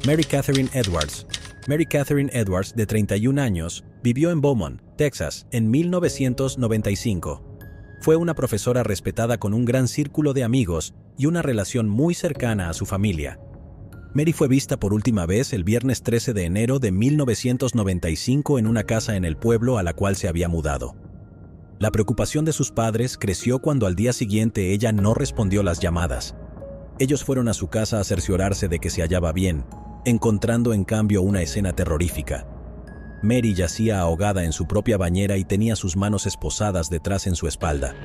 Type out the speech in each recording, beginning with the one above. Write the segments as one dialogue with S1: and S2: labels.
S1: Mary Catherine Edwards. Mary Catherine Edwards, de 31 años, vivió en Beaumont, Texas, en 1995. Fue una profesora respetada con un gran círculo de amigos y una relación muy cercana a su familia. Mary fue vista por última vez el viernes 13 de enero de 1995 en una casa en el pueblo a la cual se había mudado. La preocupación de sus padres creció cuando al día siguiente ella no respondió las llamadas. Ellos fueron a su casa a cerciorarse de que se hallaba bien, encontrando en cambio una escena terrorífica. Mary yacía ahogada en su propia bañera y tenía sus manos esposadas detrás en su espalda.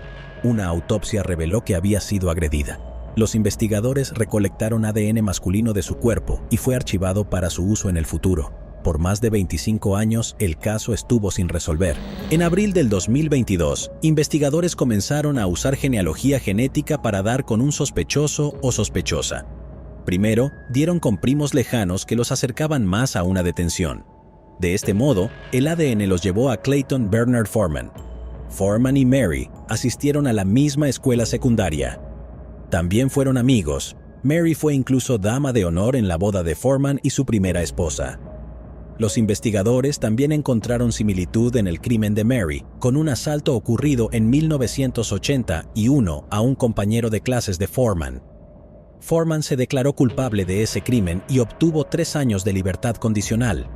S1: Una autopsia reveló que había sido agredida. Los investigadores recolectaron ADN masculino de su cuerpo y fue archivado para su uso en el futuro. Por más de 25 años, el caso estuvo sin resolver. En abril del 2022, investigadores comenzaron a usar genealogía genética para dar con un sospechoso o sospechosa. Primero, dieron con primos lejanos que los acercaban más a una detención. De este modo, el ADN los llevó a Clayton Bernard Foreman. Foreman y Mary asistieron a la misma escuela secundaria. También fueron amigos. Mary fue incluso dama de honor en la boda de Foreman y su primera esposa. Los investigadores también encontraron similitud en el crimen de Mary, con un asalto ocurrido en 1981 a un compañero de clases de Foreman. Foreman se declaró culpable de ese crimen y obtuvo 3 años de libertad condicional.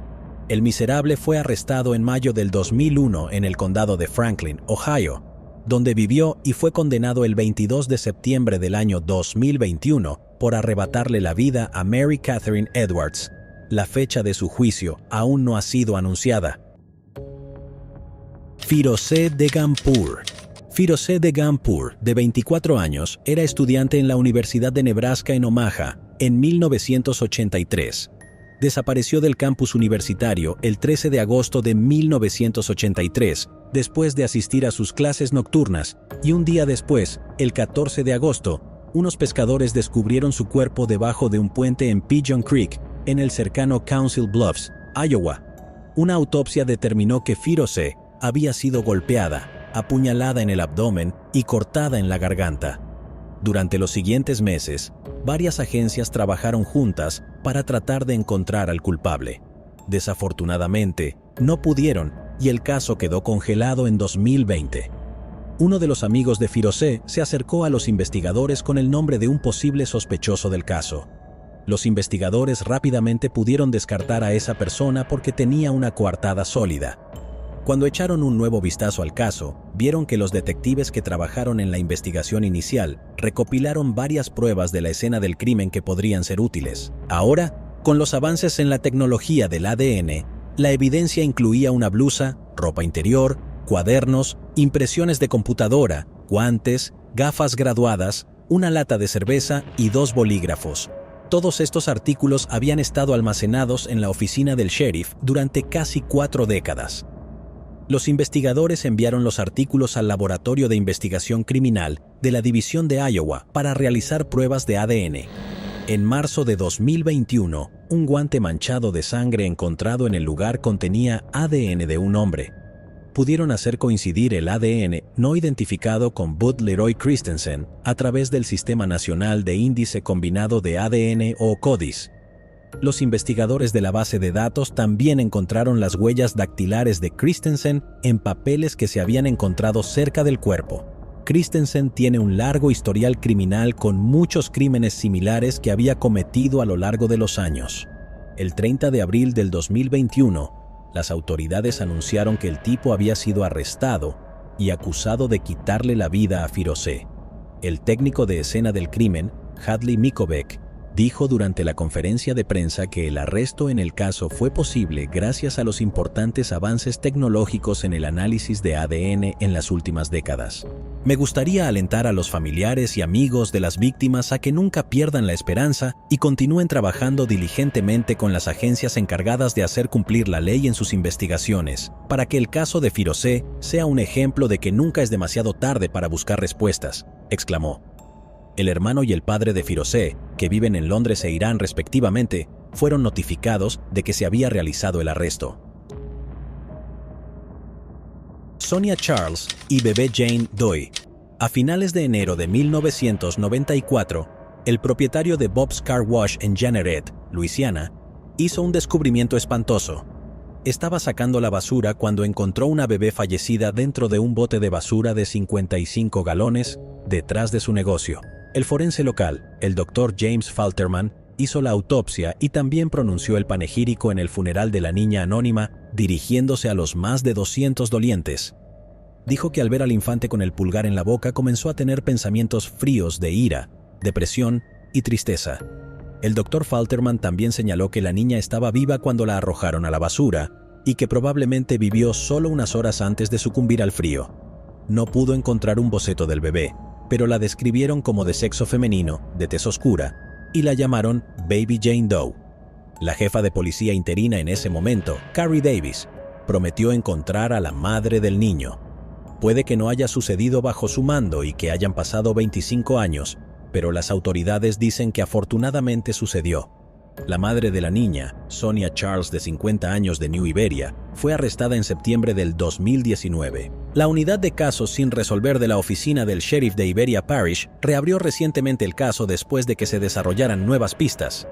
S1: El miserable fue arrestado en mayo del 2001 en el condado de Franklin, Ohio, donde vivió y fue condenado el 22 de septiembre del año 2021 por arrebatarle la vida a Mary Catherine Edwards. La fecha de su juicio aún no ha sido anunciada. Firozeh Deghanpur. Firozeh Deghanpur, de 24 años, era estudiante en la Universidad de Nebraska en Omaha en 1983. Desapareció del campus universitario el 13 de agosto de 1983, después de asistir a sus clases nocturnas, y un día después, el 14 de agosto, unos pescadores descubrieron su cuerpo debajo de un puente en Pigeon Creek, en el cercano Council Bluffs, Iowa. Una autopsia determinó que Firozeh había sido golpeada, apuñalada en el abdomen y cortada en la garganta. Durante los siguientes meses, varias agencias trabajaron juntas para tratar de encontrar al culpable. Desafortunadamente, no pudieron y el caso quedó congelado en 2020. Uno de los amigos de Firozeh se acercó a los investigadores con el nombre de un posible sospechoso del caso. Los investigadores rápidamente pudieron descartar a esa persona porque tenía una coartada sólida. Cuando echaron un nuevo vistazo al caso, vieron que los detectives que trabajaron en la investigación inicial recopilaron varias pruebas de la escena del crimen que podrían ser útiles. Ahora, con los avances en la tecnología del ADN, la evidencia incluía una blusa, ropa interior, cuadernos, impresiones de computadora, guantes, gafas graduadas, una lata de cerveza y 2 bolígrafos. Todos estos artículos habían estado almacenados en la oficina del sheriff durante casi 4 décadas. Los investigadores enviaron los artículos al Laboratorio de Investigación Criminal de la División de Iowa para realizar pruebas de ADN. En marzo de 2021, un guante manchado de sangre encontrado en el lugar contenía ADN de un hombre. Pudieron hacer coincidir el ADN no identificado con Bud Leroy Christensen a través del Sistema Nacional de Índice Combinado de ADN o CODIS. Los investigadores de la base de datos también encontraron las huellas dactilares de Christensen en papeles que se habían encontrado cerca del cuerpo. Christensen tiene un largo historial criminal con muchos crímenes similares que había cometido a lo largo de los años. El 30 de abril del 2021, las autoridades anunciaron que el tipo había sido arrestado y acusado de quitarle la vida a Firozeh. El técnico de escena del crimen, Hadley Mikovic, dijo durante la conferencia de prensa que el arresto en el caso fue posible gracias a los importantes avances tecnológicos en el análisis de ADN en las últimas décadas. Me gustaría alentar a los familiares y amigos de las víctimas a que nunca pierdan la esperanza y continúen trabajando diligentemente con las agencias encargadas de hacer cumplir la ley en sus investigaciones, para que el caso de Firozeh sea un ejemplo de que nunca es demasiado tarde para buscar respuestas, exclamó. El hermano y el padre de Firozeh, que viven en Londres e Irán respectivamente, fueron notificados de que se había realizado el arresto. Sonia Charles y bebé Jane Doe. A finales de enero de 1994, El propietario de Bob's Car Wash en Jeanerette, Luisiana, hizo un descubrimiento espantoso. Estaba sacando la basura cuando encontró una bebé fallecida dentro de un bote de basura de 55 galones detrás de su negocio. El forense local, el Dr. James Falterman, hizo la autopsia y también pronunció el panegírico en el funeral de la niña anónima, dirigiéndose a los más de 200 dolientes. Dijo que al ver al infante con el pulgar en la boca comenzó a tener pensamientos fríos de ira, depresión y tristeza. El Dr. Falterman también señaló que la niña estaba viva cuando la arrojaron a la basura y que probablemente vivió solo unas horas antes de sucumbir al frío. No pudo encontrar un boceto del bebé, pero la describieron como de sexo femenino, de tez oscura, y la llamaron Baby Jane Doe. La jefa de policía interina en ese momento, Carrie Davis, prometió encontrar a la madre del niño. Puede que no haya sucedido bajo su mando y que hayan pasado 25 años, pero las autoridades dicen que afortunadamente sucedió. La madre de la niña, Sonia Charles, de 50 años de New Iberia, fue arrestada en septiembre del 2019. La unidad de casos sin resolver de la oficina del sheriff de Iberia Parish reabrió recientemente el caso después de que se desarrollaran nuevas pistas.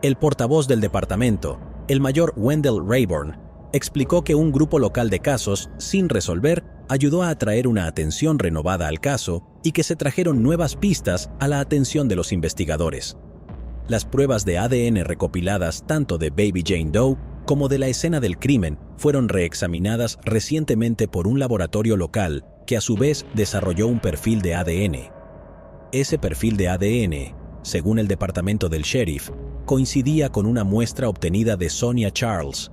S1: El portavoz del departamento, el mayor Wendell Rayburn, explicó que un grupo local de casos sin resolver ayudó a atraer una atención renovada al caso y que se trajeron nuevas pistas a la atención de los investigadores. Las pruebas de ADN recopiladas tanto de Baby Jane Doe como de la escena del crimen fueron reexaminadas recientemente por un laboratorio local que a su vez desarrolló un perfil de ADN. Ese perfil de ADN, según el departamento del sheriff, coincidía con una muestra obtenida de Sonia Charles.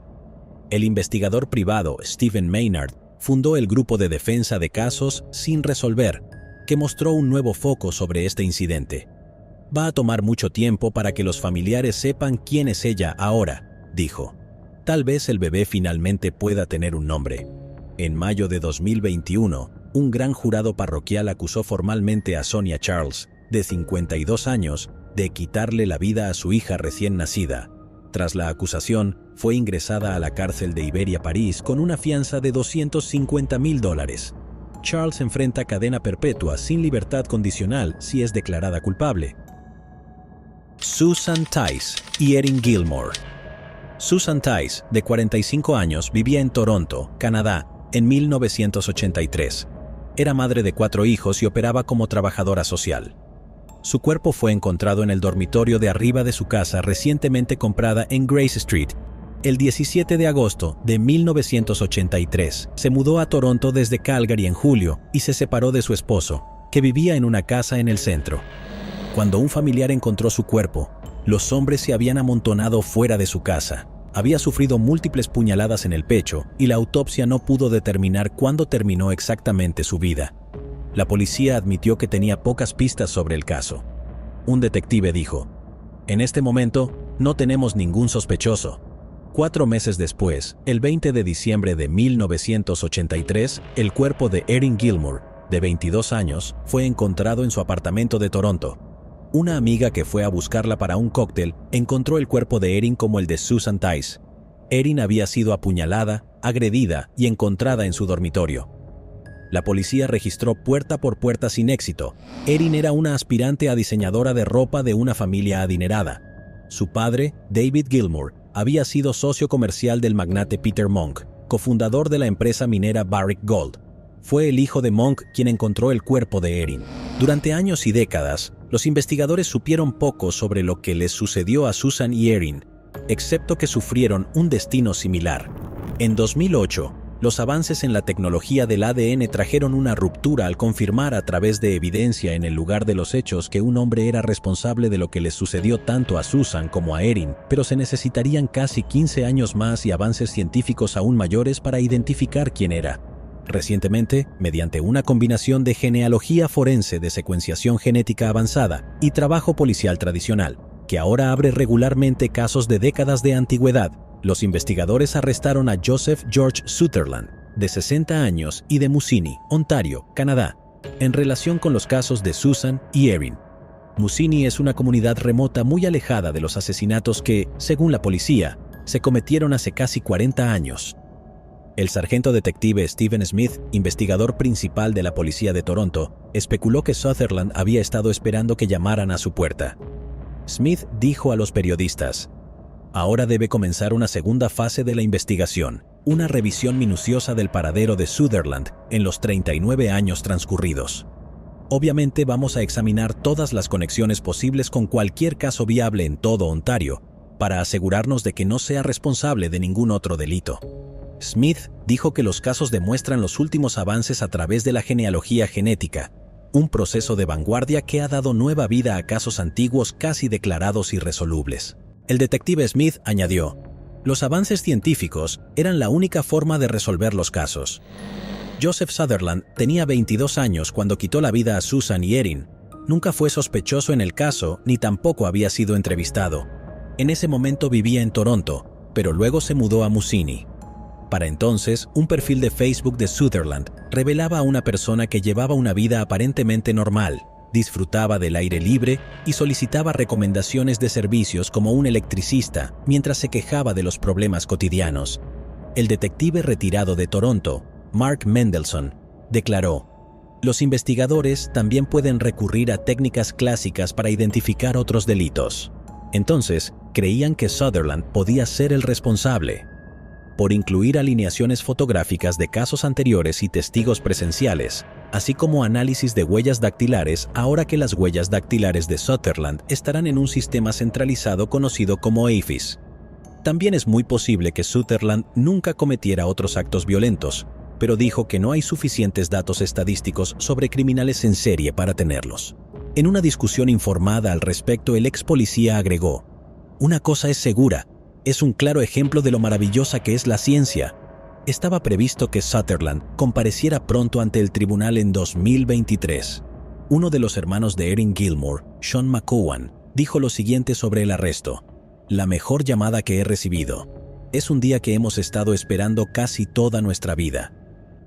S1: El investigador privado Stephen Maynard fundó el grupo de defensa de casos sin resolver, que mostró un nuevo foco sobre este incidente. Va a tomar mucho tiempo para que los familiares sepan quién es ella ahora, dijo. Tal vez el bebé finalmente pueda tener un nombre. En mayo de 2021, un gran jurado parroquial acusó formalmente a Sonia Charles, de 52 años, de quitarle la vida a su hija recién nacida. Tras la acusación, fue ingresada a la cárcel de Iberia París con una fianza de $250,000. Charles enfrenta cadena perpetua sin libertad condicional si es declarada culpable. Susan Tice y Erin Gilmore. Susan Tice, de 45 años, vivía en Toronto, Canadá, en 1983. Era madre de 4 hijos y operaba como trabajadora social. Su cuerpo fue encontrado en el dormitorio de arriba de su casa recientemente comprada en Grace Street. El 17 de agosto de 1983, se mudó a Toronto desde Calgary en julio y se separó de su esposo, que vivía en una casa en el centro. Cuando un familiar encontró su cuerpo, los hombres se habían amontonado fuera de su casa. Había sufrido múltiples puñaladas en el pecho y la autopsia no pudo determinar cuándo terminó exactamente su vida. La policía admitió que tenía pocas pistas sobre el caso. Un detective dijo: "En este momento, no tenemos ningún sospechoso". 4 meses después, el 20 de diciembre de 1983, el cuerpo de Erin Gilmore, de 22 años, fue encontrado en su apartamento de Toronto. Una amiga que fue a buscarla para un cóctel encontró el cuerpo de Erin como el de Susan Tice. Erin había sido apuñalada, agredida y encontrada en su dormitorio. La policía registró puerta por puerta sin éxito. Erin era una aspirante a diseñadora de ropa de una familia adinerada. Su padre, David Gilmore, había sido socio comercial del magnate Peter Monk, cofundador de la empresa minera Barrick Gold. Fue el hijo de Monk quien encontró el cuerpo de Erin. Durante años y décadas, los investigadores supieron poco sobre lo que les sucedió a Susan y Erin, excepto que sufrieron un destino similar. En 2008, los avances en la tecnología del ADN trajeron una ruptura al confirmar a través de evidencia en el lugar de los hechos que un hombre era responsable de lo que les sucedió tanto a Susan como a Erin, pero se necesitarían casi 15 años más y avances científicos aún mayores para identificar quién era. Recientemente, mediante una combinación de genealogía forense de secuenciación genética avanzada y trabajo policial tradicional, que ahora abre regularmente casos de décadas de antigüedad, los investigadores arrestaron a Joseph George Sutherland, de 60 años y de Mussini, Ontario, Canadá, en relación con los casos de Susan y Erin. Mussini es una comunidad remota muy alejada de los asesinatos que, según la policía, se cometieron hace casi 40 años. El sargento detective Stephen Smith, investigador principal de la policía de Toronto, especuló que Sutherland había estado esperando que llamaran a su puerta. Smith dijo a los periodistas: "Ahora debe comenzar una segunda fase de la investigación, una revisión minuciosa del paradero de Sutherland en los 39 años transcurridos. Obviamente vamos a examinar todas las conexiones posibles con cualquier caso viable en todo Ontario, para asegurarnos de que no sea responsable de ningún otro delito". Smith dijo que los casos demuestran los últimos avances a través de la genealogía genética, un proceso de vanguardia que ha dado nueva vida a casos antiguos casi declarados irresolubles. El detective Smith añadió: "Los avances científicos eran la única forma de resolver los casos. Joseph Sutherland tenía 22 años cuando quitó la vida a Susan y Erin. Nunca fue sospechoso en el caso ni tampoco había sido entrevistado. En ese momento vivía en Toronto, pero luego se mudó a Mussini. Para entonces, un perfil de Facebook de Sutherland revelaba a una persona que llevaba una vida aparentemente normal, disfrutaba del aire libre y solicitaba recomendaciones de servicios como un electricista mientras se quejaba de los problemas cotidianos. El detective retirado de Toronto, Mark Mendelson, declaró: "Los investigadores también pueden recurrir a técnicas clásicas para identificar otros delitos". Entonces, creían que Sutherland podía ser el responsable. Por incluir alineaciones fotográficas de casos anteriores y testigos presenciales, así como análisis de huellas dactilares, ahora que las huellas dactilares de Sutherland estarán en un sistema centralizado conocido como AFIS. También es muy posible que Sutherland nunca cometiera otros actos violentos, pero dijo que no hay suficientes datos estadísticos sobre criminales en serie para tenerlos. En una discusión informada al respecto, el ex policía agregó: "Una cosa es segura, es un claro ejemplo de lo maravillosa que es la ciencia. Estaba previsto que Sutherland compareciera pronto ante el tribunal en 2023. Uno de los hermanos de Erin Gilmore, Sean McCowan, dijo lo siguiente sobre el arresto: "La mejor llamada que he recibido. Es un día que hemos estado esperando casi toda nuestra vida.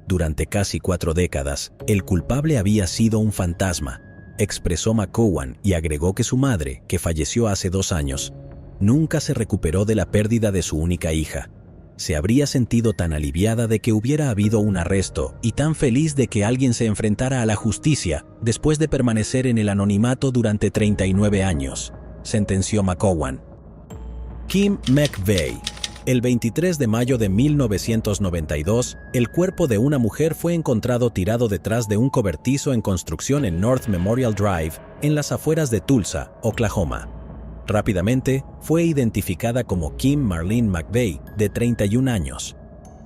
S1: Durante casi 4 décadas, el culpable había sido un fantasma", expresó McCowan, y agregó que su madre, que falleció hace 2 años, nunca se recuperó de la pérdida de su única hija. Se habría sentido tan aliviada de que hubiera habido un arresto y tan feliz de que alguien se enfrentara a la justicia después de permanecer en el anonimato durante 39 años, sentenció McCowan. Kim McVeigh. El 23 de mayo de 1992, el cuerpo de una mujer fue encontrado tirado detrás de un cobertizo en construcción en North Memorial Drive, en las afueras de Tulsa, Oklahoma. Rápidamente, fue identificada como Kim Marlene McVeigh, de 31 años.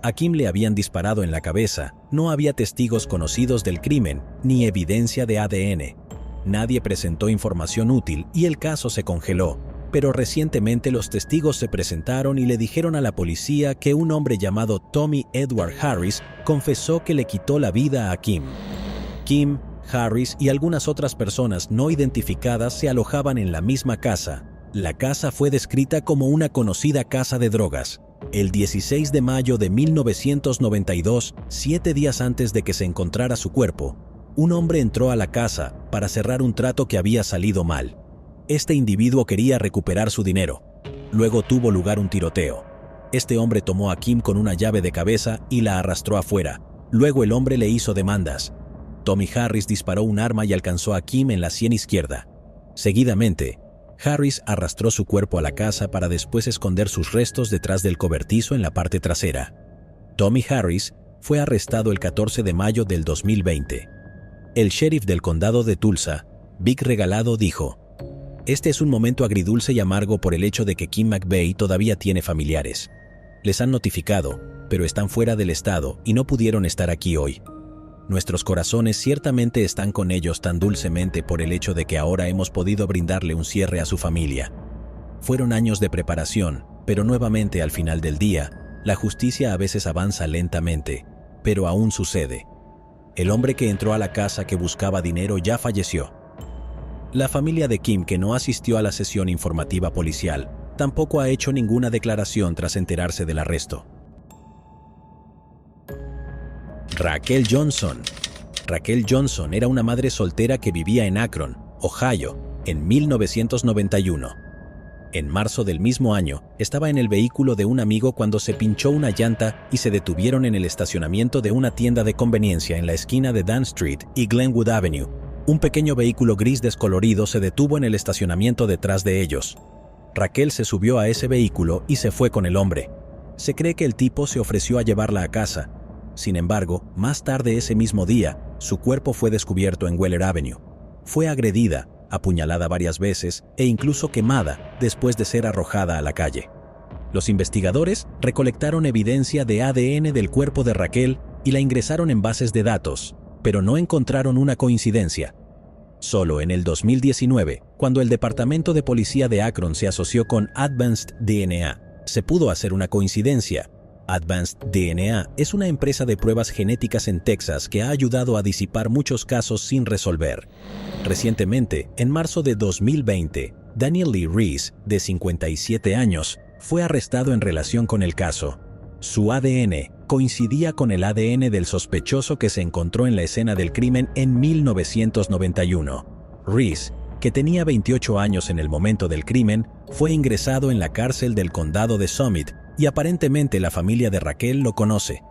S1: A Kim le habían disparado en la cabeza, no había testigos conocidos del crimen, ni evidencia de ADN. Nadie presentó información útil y el caso se congeló, pero recientemente los testigos se presentaron y le dijeron a la policía que un hombre llamado Tommy Edward Harris confesó que le quitó la vida a Kim. Kim, Harris y algunas otras personas no identificadas se alojaban en la misma casa. La casa fue descrita como una conocida casa de drogas. El 16 de mayo de 1992, 7 días antes de que se encontrara su cuerpo, un hombre entró a la casa para cerrar un trato que había salido mal. Este individuo quería recuperar su dinero. Luego tuvo lugar un tiroteo. Este hombre tomó a Kim con una llave de cabeza y la arrastró afuera. Luego el hombre le hizo demandas. Tommy Harris disparó un arma y alcanzó a Kim en la sien izquierda. Seguidamente, Harris arrastró su cuerpo a la casa para después esconder sus restos detrás del cobertizo en la parte trasera. Tommy Harris fue arrestado el 14 de mayo del 2020. El sheriff del condado de Tulsa, Vic Regalado, dijo: "Este es un momento agridulce y amargo por el hecho de que Kim McVeigh todavía tiene familiares. Les han notificado, pero están fuera del estado y no pudieron estar aquí hoy. Nuestros corazones ciertamente están con ellos tan dulcemente por el hecho de que ahora hemos podido brindarle un cierre a su familia. Fueron años de preparación, pero nuevamente al final del día, la justicia a veces avanza lentamente, pero aún sucede. El hombre que entró a la casa que buscaba dinero ya falleció". La familia de Kim, que no asistió a la sesión informativa policial, tampoco ha hecho ninguna declaración tras enterarse del arresto. Raquel Johnson. Raquel Johnson era una madre soltera que vivía en Akron, Ohio, en 1991. En marzo del mismo año, estaba en el vehículo de un amigo cuando se pinchó una llanta y se detuvieron en el estacionamiento de una tienda de conveniencia en la esquina de Dan Street y Glenwood Avenue. Un pequeño vehículo gris descolorido se detuvo en el estacionamiento detrás de ellos. Raquel se subió a ese vehículo y se fue con el hombre. Se cree que el tipo se ofreció a llevarla a casa. Sin embargo, más tarde ese mismo día, su cuerpo fue descubierto en Weller Avenue. Fue agredida, apuñalada varias veces e incluso quemada después de ser arrojada a la calle. Los investigadores recolectaron evidencia de ADN del cuerpo de Raquel y la ingresaron en bases de datos, pero no encontraron una coincidencia. Solo en el 2019, cuando el Departamento de Policía de Akron se asoció con Advanced DNA, se pudo hacer una coincidencia. Advanced DNA es una empresa de pruebas genéticas en Texas que ha ayudado a disipar muchos casos sin resolver. Recientemente, en marzo de 2020, Daniel Lee Reese, de 57 años, fue arrestado en relación con el caso. Su ADN coincidía con el ADN del sospechoso que se encontró en la escena del crimen en 1991. Reese, que tenía 28 años en el momento del crimen, fue ingresado en la cárcel del condado de Summit y aparentemente la familia de Raquel lo conoce.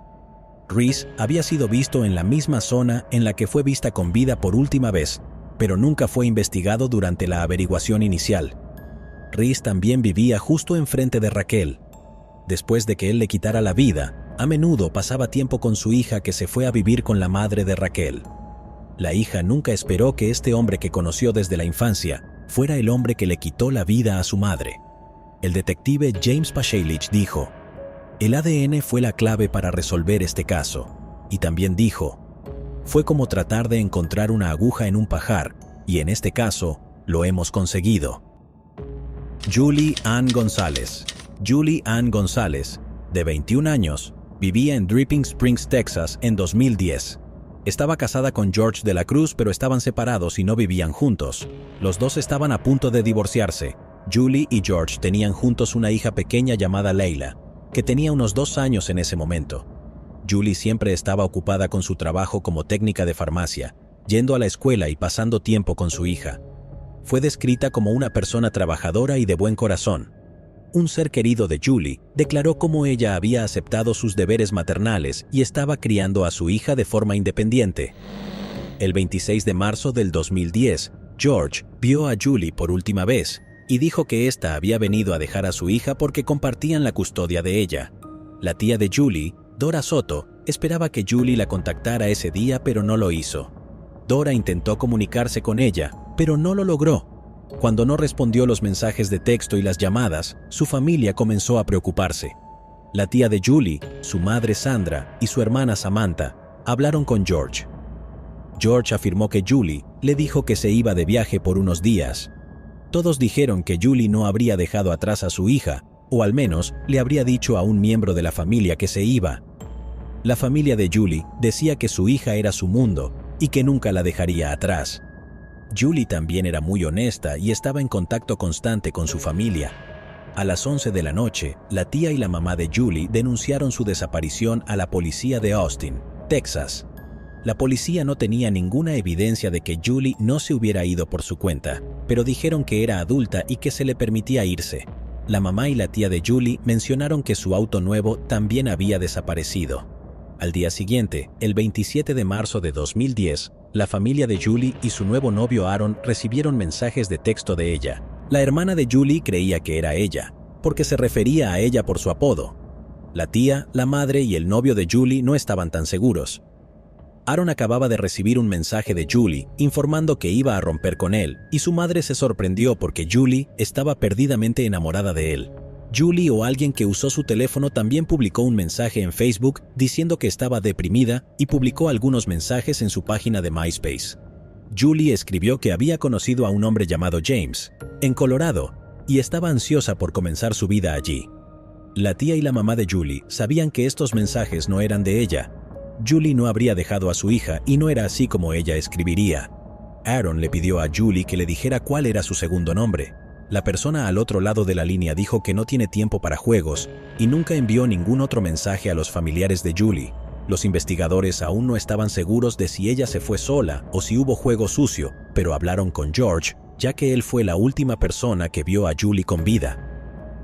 S1: Reese había sido visto en la misma zona en la que fue vista con vida por última vez, pero nunca fue investigado durante la averiguación inicial. Reese también vivía justo enfrente de Raquel. Después de que él le quitara la vida, a menudo pasaba tiempo con su hija que se fue a vivir con la madre de Raquel. La hija nunca esperó que este hombre que conoció desde la infancia fuera el hombre que le quitó la vida a su madre. El detective James Pashalich dijo: "El ADN fue la clave para resolver este caso", y también dijo: "Fue como tratar de encontrar una aguja en un pajar, y en este caso, lo hemos conseguido". Julie Ann González. Julie Ann González, de 21 años, vivía en Dripping Springs, Texas, en 2010. Estaba casada con George de la Cruz, pero estaban separados y no vivían juntos. Los dos estaban a punto de divorciarse. Julie y George tenían juntos una hija pequeña llamada Leila, que tenía unos 2 años en ese momento. Julie siempre estaba ocupada con su trabajo como técnica de farmacia, yendo a la escuela y pasando tiempo con su hija. Fue descrita como una persona trabajadora y de buen corazón. Un ser querido de Julie declaró cómo ella había aceptado sus deberes maternales y estaba criando a su hija de forma independiente. El 26 de marzo del 2010, George vio a Julie por última vez y dijo que ésta había venido a dejar a su hija porque compartían la custodia de ella. La tía de Julie, Dora Soto, esperaba que Julie la contactara ese día, pero no lo hizo. Dora intentó comunicarse con ella, pero no lo logró. Cuando no respondió los mensajes de texto y las llamadas, su familia comenzó a preocuparse. La tía de Julie, su madre Sandra y su hermana Samantha hablaron con George. George afirmó que Julie le dijo que se iba de viaje por unos días. Todos dijeron que Julie no habría dejado atrás a su hija, o al menos le habría dicho a un miembro de la familia que se iba. La familia de Julie decía que su hija era su mundo y que nunca la dejaría atrás. Julie también era muy honesta y estaba en contacto constante con su familia. A las 11 de la noche, la tía y la mamá de Julie denunciaron su desaparición a la policía de Austin, Texas. La policía no tenía ninguna evidencia de que Julie no se hubiera ido por su cuenta, pero dijeron que era adulta y que se le permitía irse. La mamá y la tía de Julie mencionaron que su auto nuevo también había desaparecido. Al día siguiente, el 27 de marzo de 2010, la familia de Julie y su nuevo novio Aaron recibieron mensajes de texto de ella. La hermana de Julie creía que era ella, porque se refería a ella por su apodo. La tía, la madre y el novio de Julie no estaban tan seguros. Aaron acababa de recibir un mensaje de Julie informando que iba a romper con él, y su madre se sorprendió porque Julie estaba perdidamente enamorada de él. Julie o alguien que usó su teléfono también publicó un mensaje en Facebook diciendo que estaba deprimida y publicó algunos mensajes en su página de MySpace. Julie escribió que había conocido a un hombre llamado James, en Colorado, y estaba ansiosa por comenzar su vida allí. La tía y la mamá de Julie sabían que estos mensajes no eran de ella. Julie no habría dejado a su hija y no era así como ella escribiría. Aaron le pidió a Julie que le dijera cuál era su segundo nombre. La persona al otro lado de la línea dijo que no tiene tiempo para juegos y nunca envió ningún otro mensaje a los familiares de Julie. Los investigadores aún no estaban seguros de si ella se fue sola o si hubo juego sucio, pero hablaron con George, ya que él fue la última persona que vio a Julie con vida.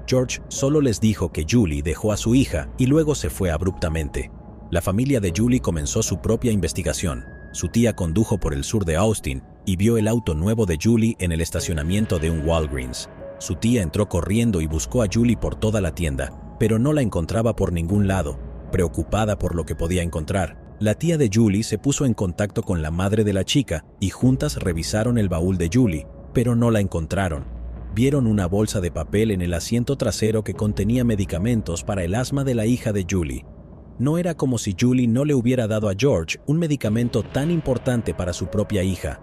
S1: George solo les dijo que Julie dejó a su hija y luego se fue abruptamente. La familia de Julie comenzó su propia investigación. Su tía condujo por el sur de Austin y vio el auto nuevo de Julie en el estacionamiento de un Walgreens. Su tía entró corriendo y buscó a Julie por toda la tienda, pero no la encontraba por ningún lado. Preocupada por lo que podía encontrar, la tía de Julie se puso en contacto con la madre de la chica y juntas revisaron el baúl de Julie, pero no la encontraron. Vieron una bolsa de papel en el asiento trasero que contenía medicamentos para el asma de la hija de Julie. No era como si Julie no le hubiera dado a George un medicamento tan importante para su propia hija.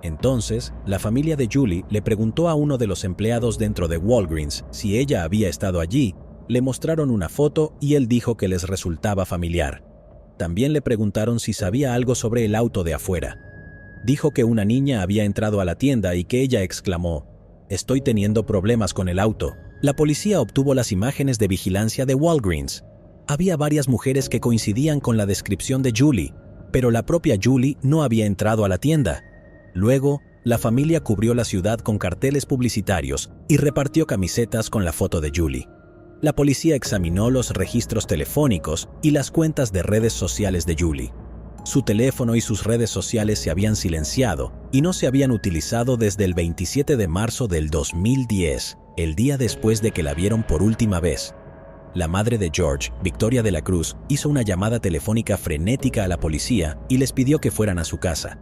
S1: Entonces, la familia de Julie le preguntó a uno de los empleados dentro de Walgreens si ella había estado allí. Le mostraron una foto y él dijo que les resultaba familiar. También le preguntaron si sabía algo sobre el auto de afuera. Dijo que una niña había entrado a la tienda y que ella exclamó: «Estoy teniendo problemas con el auto». La policía obtuvo las imágenes de vigilancia de Walgreens. Había varias mujeres que coincidían con la descripción de Julie, pero la propia Julie no había entrado a la tienda. Luego, la familia cubrió la ciudad con carteles publicitarios y repartió camisetas con la foto de Julie. La policía examinó los registros telefónicos y las cuentas de redes sociales de Julie. Su teléfono y sus redes sociales se habían silenciado y no se habían utilizado desde el 27 de marzo del 2010, el día después de que la vieron por última vez. La madre de George, Victoria de la Cruz, hizo una llamada telefónica frenética a la policía y les pidió que fueran a su casa.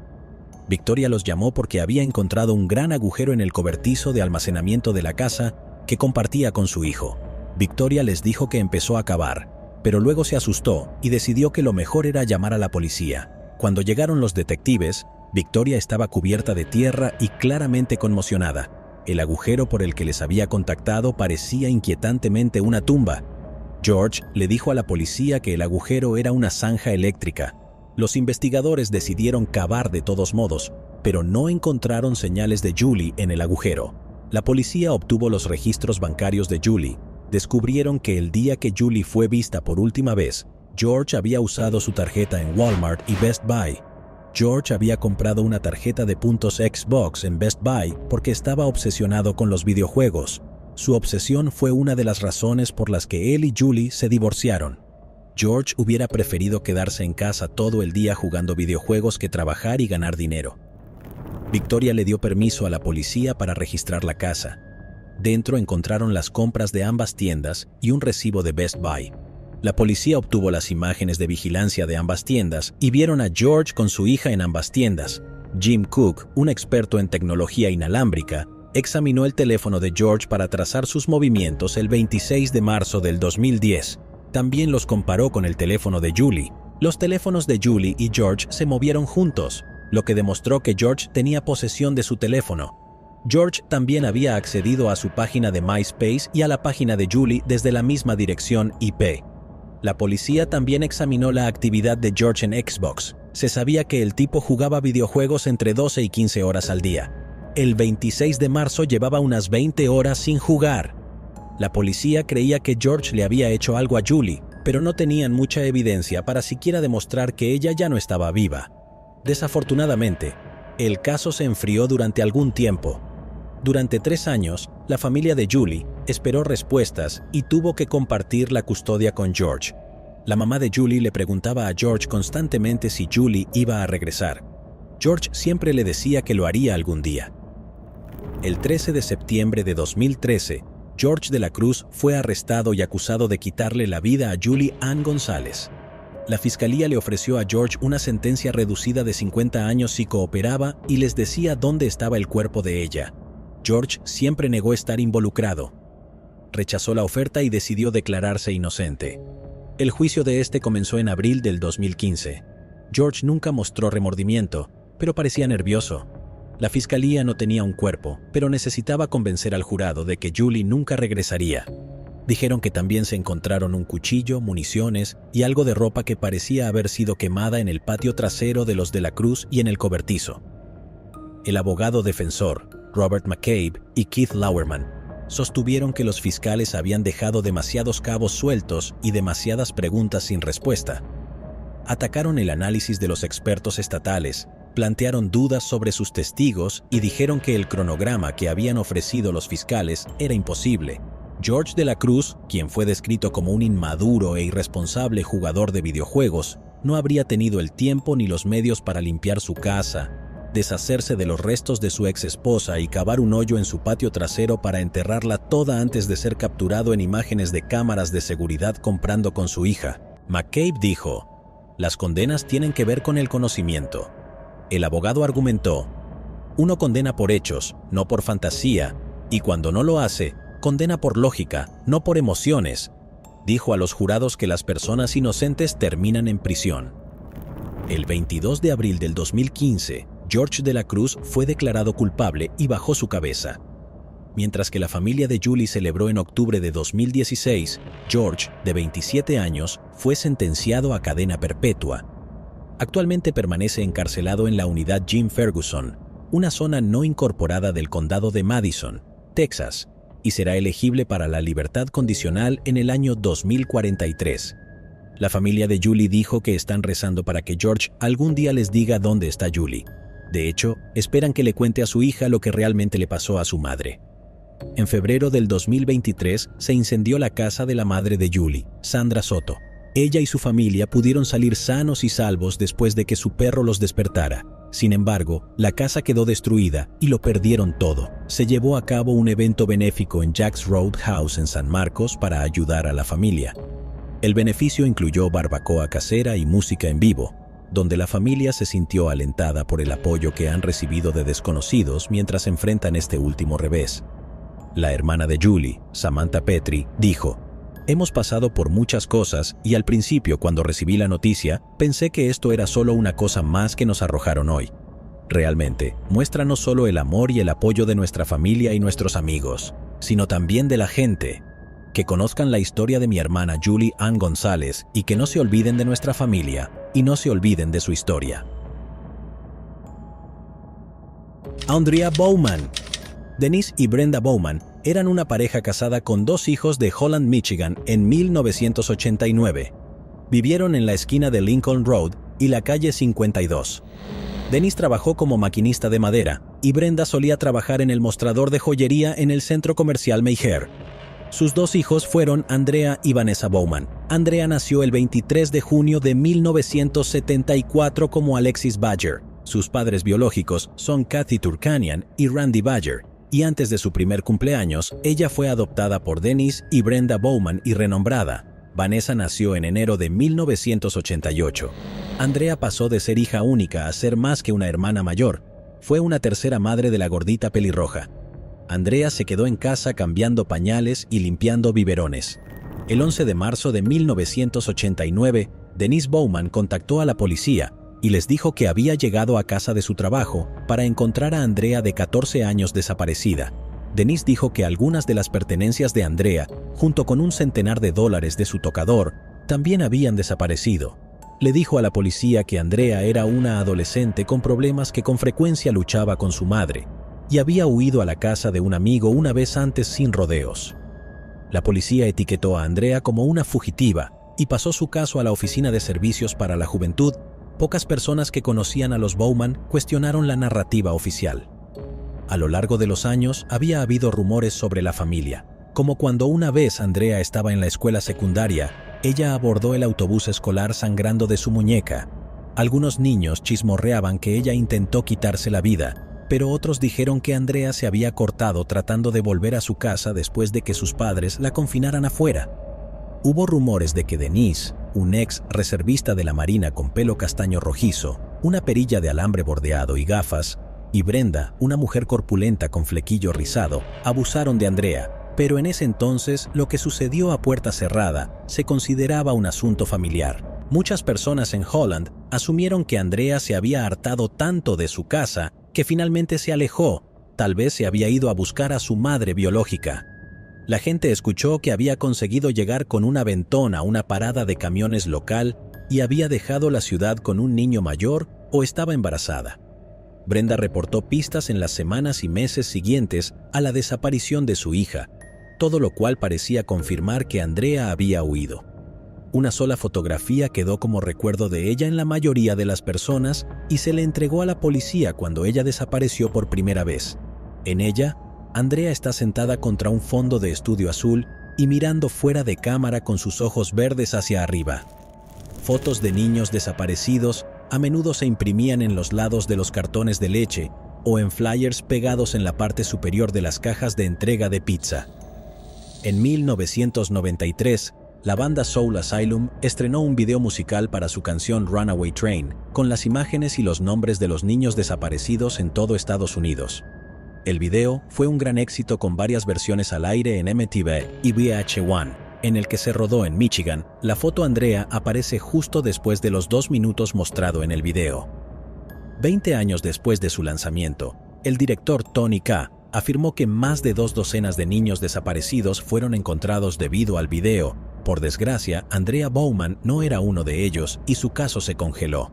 S1: Victoria los llamó porque había encontrado un gran agujero en el cobertizo de almacenamiento de la casa que compartía con su hijo. Victoria les dijo que empezó a cavar, pero luego se asustó y decidió que lo mejor era llamar a la policía. Cuando llegaron los detectives, Victoria estaba cubierta de tierra y claramente conmocionada. El agujero por el que les había contactado parecía inquietantemente una tumba. George le dijo a la policía que el agujero era una zanja eléctrica. Los investigadores decidieron cavar de todos modos, pero no encontraron señales de Julie en el agujero. La policía obtuvo los registros bancarios de Julie. Descubrieron que el día que Julie fue vista por última vez, George había usado su tarjeta en Walmart y Best Buy. George había comprado una tarjeta de puntos Xbox en Best Buy porque estaba obsesionado con los videojuegos. Su obsesión fue una de las razones por las que él y Julie se divorciaron. George hubiera preferido quedarse en casa todo el día jugando videojuegos que trabajar y ganar dinero. Victoria le dio permiso a la policía para registrar la casa. Dentro encontraron las compras de ambas tiendas y un recibo de Best Buy. La policía obtuvo las imágenes de vigilancia de ambas tiendas y vieron a George con su hija en ambas tiendas. Jim Cook, un experto en tecnología inalámbrica, examinó el teléfono de George para trazar sus movimientos el 26 de marzo del 2010. También los comparó con el teléfono de Julie. Los teléfonos de Julie y George se movieron juntos, lo que demostró que George tenía posesión de su teléfono. George también había accedido a su página de MySpace y a la página de Julie desde la misma dirección IP. La policía también examinó la actividad de George en Xbox. Se sabía que el tipo jugaba videojuegos entre 12 y 15 horas al día. El 26 de marzo llevaba unas 20 horas sin jugar. La policía creía que George le había hecho algo a Julie, pero no tenían mucha evidencia para siquiera demostrar que ella ya no estaba viva. Desafortunadamente, el caso se enfrió durante algún tiempo. Durante 3 años, la familia de Julie esperó respuestas y tuvo que compartir la custodia con George. La mamá de Julie le preguntaba a George constantemente si Julie iba a regresar. George siempre le decía que lo haría algún día. El 13 de septiembre de 2013, George de la Cruz fue arrestado y acusado de quitarle la vida a Julie Ann González. La fiscalía le ofreció a George una sentencia reducida de 50 años si cooperaba y les decía dónde estaba el cuerpo de ella. George siempre negó estar involucrado. Rechazó la oferta y decidió declararse inocente. El juicio de este comenzó en abril del 2015. George nunca mostró remordimiento, pero parecía nervioso. La fiscalía no tenía un cuerpo, pero necesitaba convencer al jurado de que Julie nunca regresaría. Dijeron que también se encontraron un cuchillo, municiones y algo de ropa que parecía haber sido quemada en el patio trasero de los de la Cruz y en el cobertizo. El abogado defensor, Robert McCabe y Keith Lauerman, sostuvieron que los fiscales habían dejado demasiados cabos sueltos y demasiadas preguntas sin respuesta. Atacaron el análisis de los expertos estatales, plantearon dudas sobre sus testigos y dijeron que el cronograma que habían ofrecido los fiscales era imposible. George de la Cruz, quien fue descrito como un inmaduro e irresponsable jugador de videojuegos, no habría tenido el tiempo ni los medios para limpiar su casa, deshacerse de los restos de su ex esposa y cavar un hoyo en su patio trasero para enterrarla toda antes de ser capturado en imágenes de cámaras de seguridad comprando con su hija. McCabe dijo: "Las condenas tienen que ver con el conocimiento". El abogado argumentó: "Uno condena por hechos, no por fantasía, y cuando no lo hace, condena por lógica, no por emociones". Dijo a los jurados que las personas inocentes terminan en prisión. El 22 de abril del 2015, George de la Cruz fue declarado culpable y bajó su cabeza. Mientras que la familia de Julie celebró en octubre de 2016, George, de 27 años, fue sentenciado a cadena perpetua. Actualmente permanece encarcelado en la unidad Jim Ferguson, una zona no incorporada del condado de Madison, Texas, y será elegible para la libertad condicional en el año 2043. La familia de Julie dijo que están rezando para que George algún día les diga dónde está Julie. De hecho, esperan que le cuente a su hija lo que realmente le pasó a su madre. En febrero del 2023 se incendió la casa de la madre de Julie, Sandra Soto. Ella y su familia pudieron salir sanos y salvos después de que su perro los despertara. Sin embargo, la casa quedó destruida y lo perdieron todo. Se llevó a cabo un evento benéfico en Jack's Roadhouse en San Marcos para ayudar a la familia. El beneficio incluyó barbacoa casera y música en vivo, donde la familia se sintió alentada por el apoyo que han recibido de desconocidos mientras enfrentan este último revés. La hermana de Julie, Samantha Petri, dijo: "Hemos pasado por muchas cosas y al principio, cuando recibí la noticia, pensé que esto era solo una cosa más que nos arrojaron hoy. Realmente, muestra no solo el amor y el apoyo de nuestra familia y nuestros amigos, sino también de la gente. Que conozcan la historia de mi hermana Julie Ann González y que no se olviden de nuestra familia y no se olviden de su historia". Andrea Bowman. Denise y Brenda Bowman eran una pareja casada con 2 hijos de Holland, Michigan, en 1989. Vivieron en la esquina de Lincoln Road y la calle 52. Denise trabajó como maquinista de madera y Brenda solía trabajar en el mostrador de joyería en el centro comercial Mayfair. Sus 2 hijos fueron Andrea y Vanessa Bowman. Andrea nació el 23 de junio de 1974 como Alexis Badger. Sus padres biológicos son Kathy Turkanian y Randy Badger, y antes de su primer cumpleaños, ella fue adoptada por Denise y Brenda Bowman y renombrada. Vanessa nació en enero de 1988. Andrea pasó de ser hija única a ser más que una hermana mayor. Fue una tercera madre de la gordita pelirroja. Andrea se quedó en casa cambiando pañales y limpiando biberones. El 11 de marzo de 1989, Denise Bowman contactó a la policía y les dijo que había llegado a casa de su trabajo para encontrar a Andrea de 14 años desaparecida. Denise dijo que algunas de las pertenencias de Andrea, junto con un centenar de dólares de su tocador, también habían desaparecido. Le dijo a la policía que Andrea era una adolescente con problemas que con frecuencia luchaba con su madre y había huido a la casa de un amigo una vez antes sin rodeos. La policía etiquetó a Andrea como una fugitiva y pasó su caso a la Oficina de Servicios para la Juventud. Pocas personas que conocían a los Bowman cuestionaron la narrativa oficial. A lo largo de los años había habido rumores sobre la familia, como cuando una vez Andrea estaba en la escuela secundaria, ella abordó el autobús escolar sangrando de su muñeca. Algunos niños chismorreaban que ella intentó quitarse la vida, pero otros dijeron que Andrea se había cortado tratando de volver a su casa después de que sus padres la confinaran afuera. Hubo rumores de que Denise, un ex reservista de la Marina con pelo castaño rojizo, una perilla de alambre bordeado y gafas, y Brenda, una mujer corpulenta con flequillo rizado, abusaron de Andrea, pero en ese entonces lo que sucedió a puerta cerrada se consideraba un asunto familiar. Muchas personas en Holland asumieron que Andrea se había hartado tanto de su casa que finalmente se alejó, tal vez se había ido a buscar a su madre biológica. La gente escuchó que había conseguido llegar con un aventón a una parada de camiones local y había dejado la ciudad con un niño mayor o estaba embarazada. Brenda reportó pistas en las semanas y meses siguientes a la desaparición de su hija, todo lo cual parecía confirmar que Andrea había huido. Una sola fotografía quedó como recuerdo de ella en la mayoría de las personas y se le entregó a la policía cuando ella desapareció por primera vez. En ella, Andrea está sentada contra un fondo de estudio azul y mirando fuera de cámara con sus ojos verdes hacia arriba. Fotos de niños desaparecidos a menudo se imprimían en los lados de los cartones de leche o en flyers pegados en la parte superior de las cajas de entrega de pizza. En 1993, la banda Soul Asylum estrenó un video musical para su canción Runaway Train, con las imágenes y los nombres de los niños desaparecidos en todo Estados Unidos. El video fue un gran éxito con varias versiones al aire en MTV y VH1, en el que se rodó en Michigan. La foto Andrea aparece justo después de los 2 minutos mostrado en el video. 20 años después de su lanzamiento, el director Tony K. afirmó que más de 2 docenas de niños desaparecidos fueron encontrados debido al video. Por desgracia, Andrea Bowman no era uno de ellos y su caso se congeló.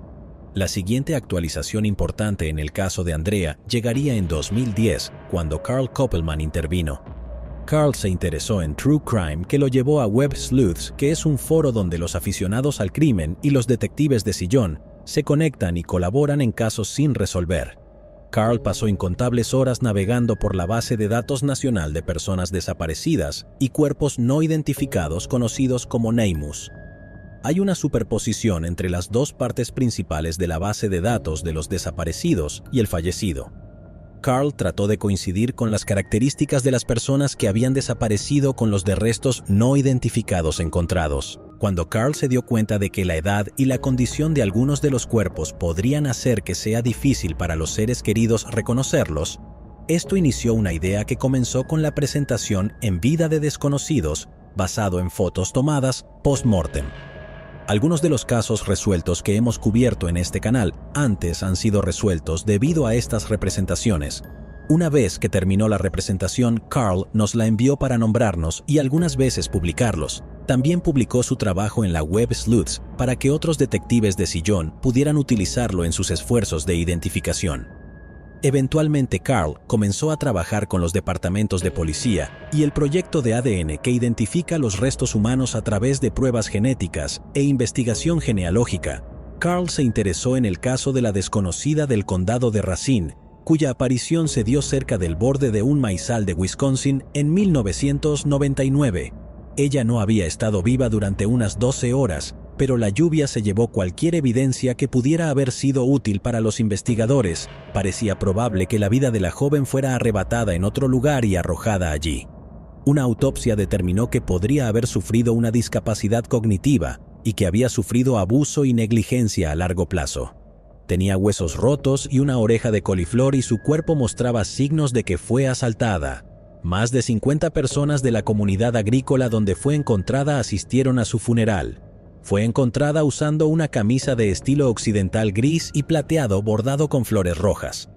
S1: La siguiente actualización importante en el caso de Andrea llegaría en 2010, cuando Carl Koppelman intervino. Carl se interesó en True Crime, que lo llevó a Web Sleuths, que es un foro donde los aficionados al crimen y los detectives de sillón se conectan y colaboran en casos sin resolver. Carl pasó incontables horas navegando por la base de datos nacional de personas desaparecidas y cuerpos no identificados conocidos como NamUs. Hay una superposición entre las 2 partes principales de la base de datos de los desaparecidos y el fallecido. Carl trató de coincidir con las características de las personas que habían desaparecido con los de restos no identificados encontrados. Cuando Carl se dio cuenta de que la edad y la condición de algunos de los cuerpos podrían hacer que sea difícil para los seres queridos reconocerlos, esto inició una idea que comenzó con la presentación en vida de desconocidos, basado en fotos tomadas post-mortem. Algunos de los casos resueltos que hemos cubierto en este canal antes han sido resueltos debido a estas representaciones. Una vez que terminó la representación, Carl nos la envió para nombrarnos y algunas veces publicarlos. También publicó su trabajo en la Web Sleuths para que otros detectives de sillón pudieran utilizarlo en sus esfuerzos de identificación. Eventualmente Carl comenzó a trabajar con los departamentos de policía y el proyecto de ADN que identifica los restos humanos a través de pruebas genéticas e investigación genealógica. Carl se interesó en el caso de la desconocida del condado de Racine, cuya aparición se dio cerca del borde de un maizal de Wisconsin en 1999. Ella no había estado viva durante unas 12 horas, pero la lluvia se llevó cualquier evidencia que pudiera haber sido útil para los investigadores. Parecía probable que la vida de la joven fuera arrebatada en otro lugar y arrojada allí. Una autopsia determinó que podría haber sufrido una discapacidad cognitiva y que había sufrido abuso y negligencia a largo plazo. Tenía huesos rotos y una oreja de coliflor y su cuerpo mostraba signos de que fue asaltada. Más de 50 personas de la comunidad agrícola donde fue encontrada asistieron a su funeral. Fue encontrada usando una camisa de estilo occidental gris y plateado bordado con flores rojas.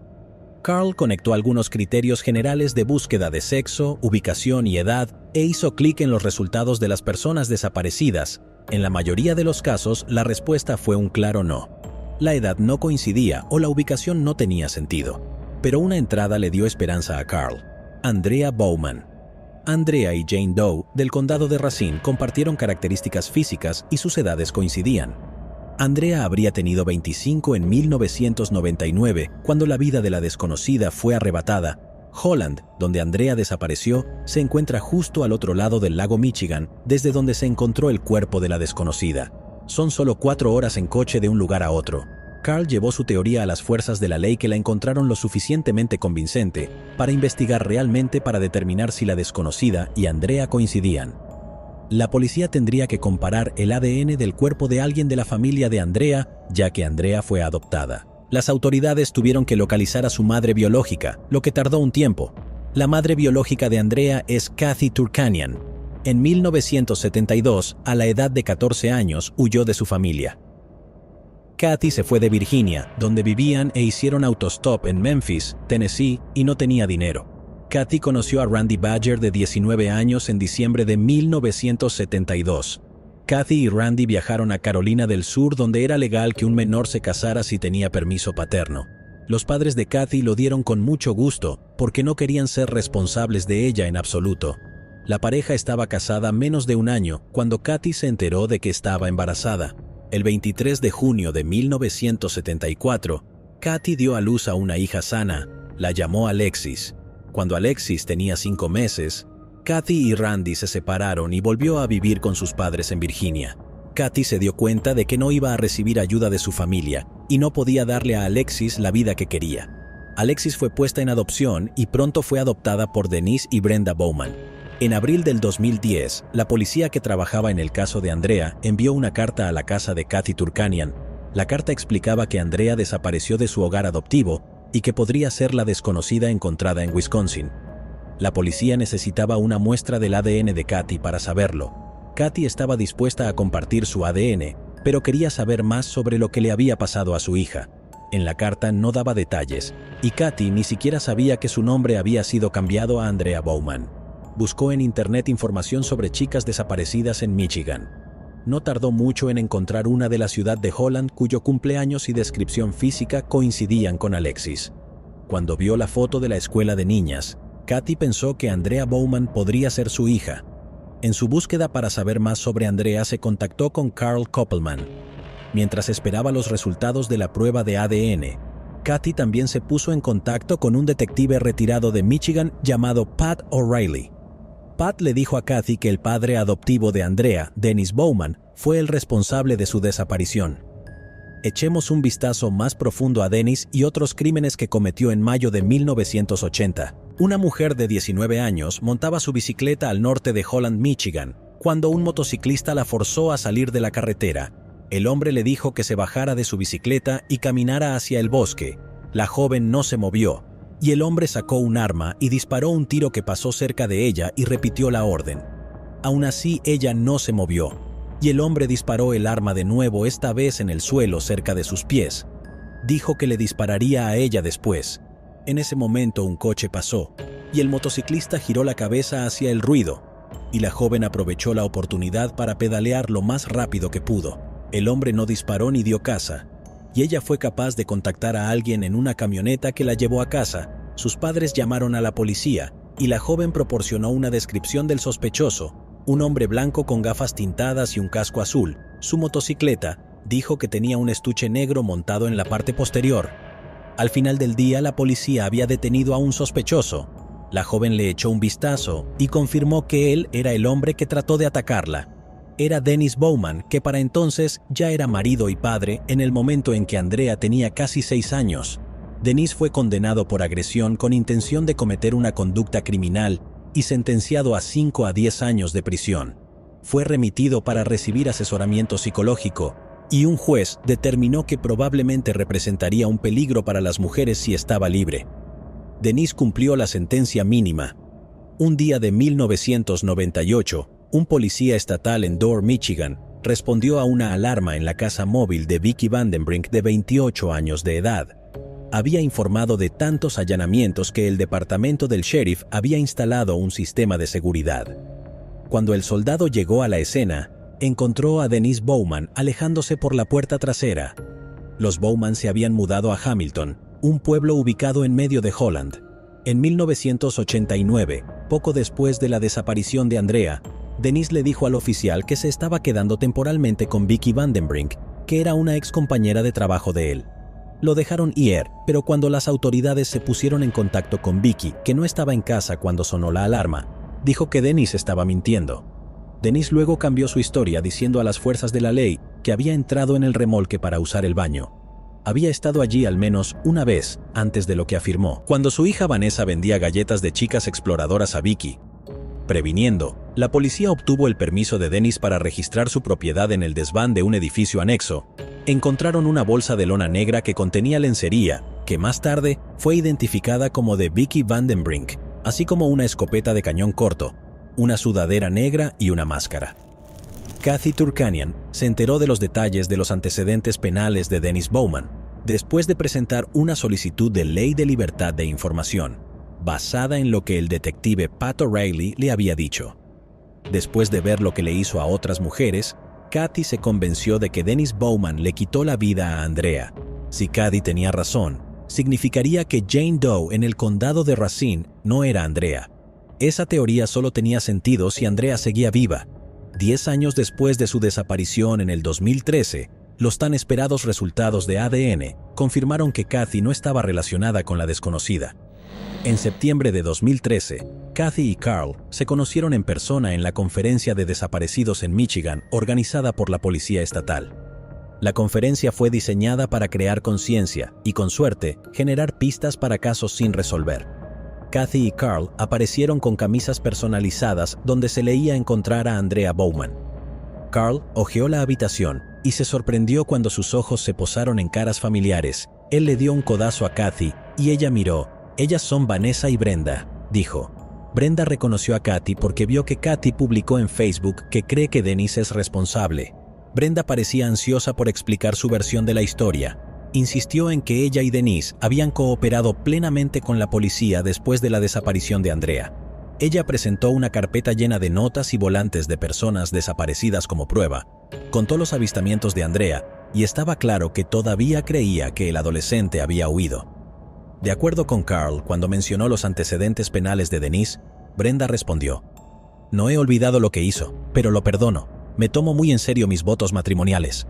S1: Carl conectó algunos criterios generales de búsqueda de sexo, ubicación y edad e hizo clic en los resultados de las personas desaparecidas. En la mayoría de los casos, la respuesta fue un claro no. La edad no coincidía o la ubicación no tenía sentido. Pero una entrada le dio esperanza a Carl. Andrea Bowman. Andrea y Jane Doe, del condado de Racine, compartieron características físicas y sus edades coincidían. Andrea habría tenido 25 en 1999, cuando la vida de la desconocida fue arrebatada. Holland, donde Andrea desapareció, se encuentra justo al otro lado del lago Michigan, desde donde se encontró el cuerpo de la desconocida. Son solo 4 horas en coche de un lugar a otro. Carl llevó su teoría a las fuerzas de la ley que la encontraron lo suficientemente convincente para investigar realmente para determinar si la desconocida y Andrea coincidían. La policía tendría que comparar el ADN del cuerpo de alguien de la familia de Andrea, ya que Andrea fue adoptada. Las autoridades tuvieron que localizar a su madre biológica, lo que tardó un tiempo. La madre biológica de Andrea es Kathy Turkanian. En 1972, a la edad de 14 años, huyó de su familia. Kathy se fue de Virginia, donde vivían e hicieron autostop en Memphis, Tennessee, y no tenía dinero. Kathy conoció a Randy Badger de 19 años en diciembre de 1972. Kathy y Randy viajaron a Carolina del Sur, donde era legal que un menor se casara si tenía permiso paterno. Los padres de Kathy lo dieron con mucho gusto, porque no querían ser responsables de ella en absoluto. La pareja estaba casada menos de un año cuando Kathy se enteró de que estaba embarazada. El 23 de junio de 1974, Kathy dio a luz a una hija sana. La llamó Alexis. Cuando Alexis tenía 5 meses, Kathy y Randy se separaron y volvió a vivir con sus padres en Virginia. Kathy se dio cuenta de que no iba a recibir ayuda de su familia y no podía darle a Alexis la vida que quería. Alexis fue puesta en adopción y pronto fue adoptada por Denise y Brenda Bowman. En abril del 2010, la policía que trabajaba en el caso de Andrea envió una carta a la casa de Kathy Turkanian. La carta explicaba que Andrea desapareció de su hogar adoptivo y que podría ser la desconocida encontrada en Wisconsin. La policía necesitaba una muestra del ADN de Kathy para saberlo. Kathy estaba dispuesta a compartir su ADN, pero quería saber más sobre lo que le había pasado a su hija. En la carta no daba detalles, y Kathy ni siquiera sabía que su nombre había sido cambiado a Andrea Bowman. Buscó en internet información sobre chicas desaparecidas en Michigan. No tardó mucho en encontrar una de la ciudad de Holland cuyo cumpleaños y descripción física coincidían con Alexis. Cuando vio la foto de la escuela de niñas, Kathy pensó que Andrea Bowman podría ser su hija. En su búsqueda para saber más sobre Andrea se contactó con Carl Koppelman. Mientras esperaba los resultados de la prueba de ADN, Kathy también se puso en contacto con un detective retirado de Michigan llamado Pat O'Reilly. Pat le dijo a Kathy que el padre adoptivo de Andrea, Dennis Bowman, fue el responsable de su desaparición. Echemos un vistazo más profundo a Dennis y otros crímenes que cometió en mayo de 1980. Una mujer de 19 años montaba su bicicleta al norte de Holland, Michigan, cuando un motociclista la forzó a salir de la carretera. El hombre le dijo que se bajara de su bicicleta y caminara hacia el bosque. La joven no se movió, y el hombre sacó un arma y disparó un tiro que pasó cerca de ella y repitió la orden. Aún así, ella no se movió, y el hombre disparó el arma de nuevo, esta vez en el suelo cerca de sus pies. Dijo que le dispararía a ella después. En ese momento un coche pasó, y el motociclista giró la cabeza hacia el ruido, y la joven aprovechó la oportunidad para pedalear lo más rápido que pudo. El hombre no disparó ni dio caza, y ella fue capaz de contactar a alguien en una camioneta que la llevó a casa. Sus padres llamaron a la policía, y la joven proporcionó una descripción del sospechoso, un hombre blanco con gafas tintadas y un casco azul. Su motocicleta, dijo que tenía un estuche negro montado en la parte posterior. Al final del día, la policía había detenido a un sospechoso. La joven le echó un vistazo y confirmó que él era el hombre que trató de atacarla. Era Dennis Bowman, que para entonces ya era marido y padre en el momento en que Andrea tenía casi 6 años. Dennis fue condenado por agresión con intención de cometer una conducta criminal y sentenciado a 5 a 10 años de prisión. Fue remitido para recibir asesoramiento psicológico, y un juez determinó que probablemente representaría un peligro para las mujeres si estaba libre. Dennis cumplió la sentencia mínima. Un día de 1998, un policía estatal en Dorr, Michigan, respondió a una alarma en la casa móvil de Vicky Vandenbrink, de 28 años de edad. Había informado de tantos allanamientos que el departamento del sheriff había instalado un sistema de seguridad. Cuando el soldado llegó a la escena, encontró a Dennis Bowman alejándose por la puerta trasera. Los Bowman se habían mudado a Hamilton, un pueblo ubicado en medio de Holland. En 1989, poco después de la desaparición de Andrea, Dennis le dijo al oficial que se estaba quedando temporalmente con Vicky Vandenbrink, que era una ex compañera de trabajo de él. Lo dejaron ir, pero cuando las autoridades se pusieron en contacto con Vicky, que no estaba en casa cuando sonó la alarma, dijo que Dennis estaba mintiendo. Dennis luego cambió su historia diciendo a las fuerzas de la ley que había entrado en el remolque para usar el baño. Había estado allí al menos una vez antes de lo que afirmó, cuando su hija Vanessa vendía galletas de chicas exploradoras a Vicky. Previniendo, la policía obtuvo el permiso de Dennis para registrar su propiedad en el desván de un edificio anexo. Encontraron una bolsa de lona negra que contenía lencería, que más tarde fue identificada como de Vicky Vandenbrink, así como una escopeta de cañón corto, una sudadera negra y una máscara. Kathy Turkanian se enteró de los detalles de los antecedentes penales de Dennis Bowman después de presentar una solicitud de ley de libertad de información, basada en lo que el detective Pat O'Reilly le había dicho. Después de ver lo que le hizo a otras mujeres, Kathy se convenció de que Dennis Bowman le quitó la vida a Andrea. Si Kathy tenía razón, significaría que Jane Doe en el condado de Racine no era Andrea. Esa teoría solo tenía sentido si Andrea seguía viva. 10 años después de su desaparición en el 2013, los tan esperados resultados de ADN confirmaron que Kathy no estaba relacionada con la desconocida. En septiembre de 2013, Kathy y Carl se conocieron en persona en la conferencia de desaparecidos en Michigan organizada por la Policía Estatal. La conferencia fue diseñada para crear conciencia y, con suerte, generar pistas para casos sin resolver. Kathy y Carl aparecieron con camisas personalizadas donde se leía encontrar a Andrea Bowman. Carl hojeó la habitación y se sorprendió cuando sus ojos se posaron en caras familiares. Él le dio un codazo a Kathy y ella miró. «Ellas son Vanessa y Brenda», dijo. Brenda reconoció a Kathy porque vio que Kathy publicó en Facebook que cree que Denise es responsable. Brenda parecía ansiosa por explicar su versión de la historia. Insistió en que ella y Denise habían cooperado plenamente con la policía después de la desaparición de Andrea. Ella presentó una carpeta llena de notas y volantes de personas desaparecidas como prueba. Contó los avistamientos de Andrea y estaba claro que todavía creía que el adolescente había huido. De acuerdo con Carl, cuando mencionó los antecedentes penales de Denise, Brenda respondió: «No he olvidado lo que hizo, pero lo perdono. Me tomo muy en serio mis votos matrimoniales».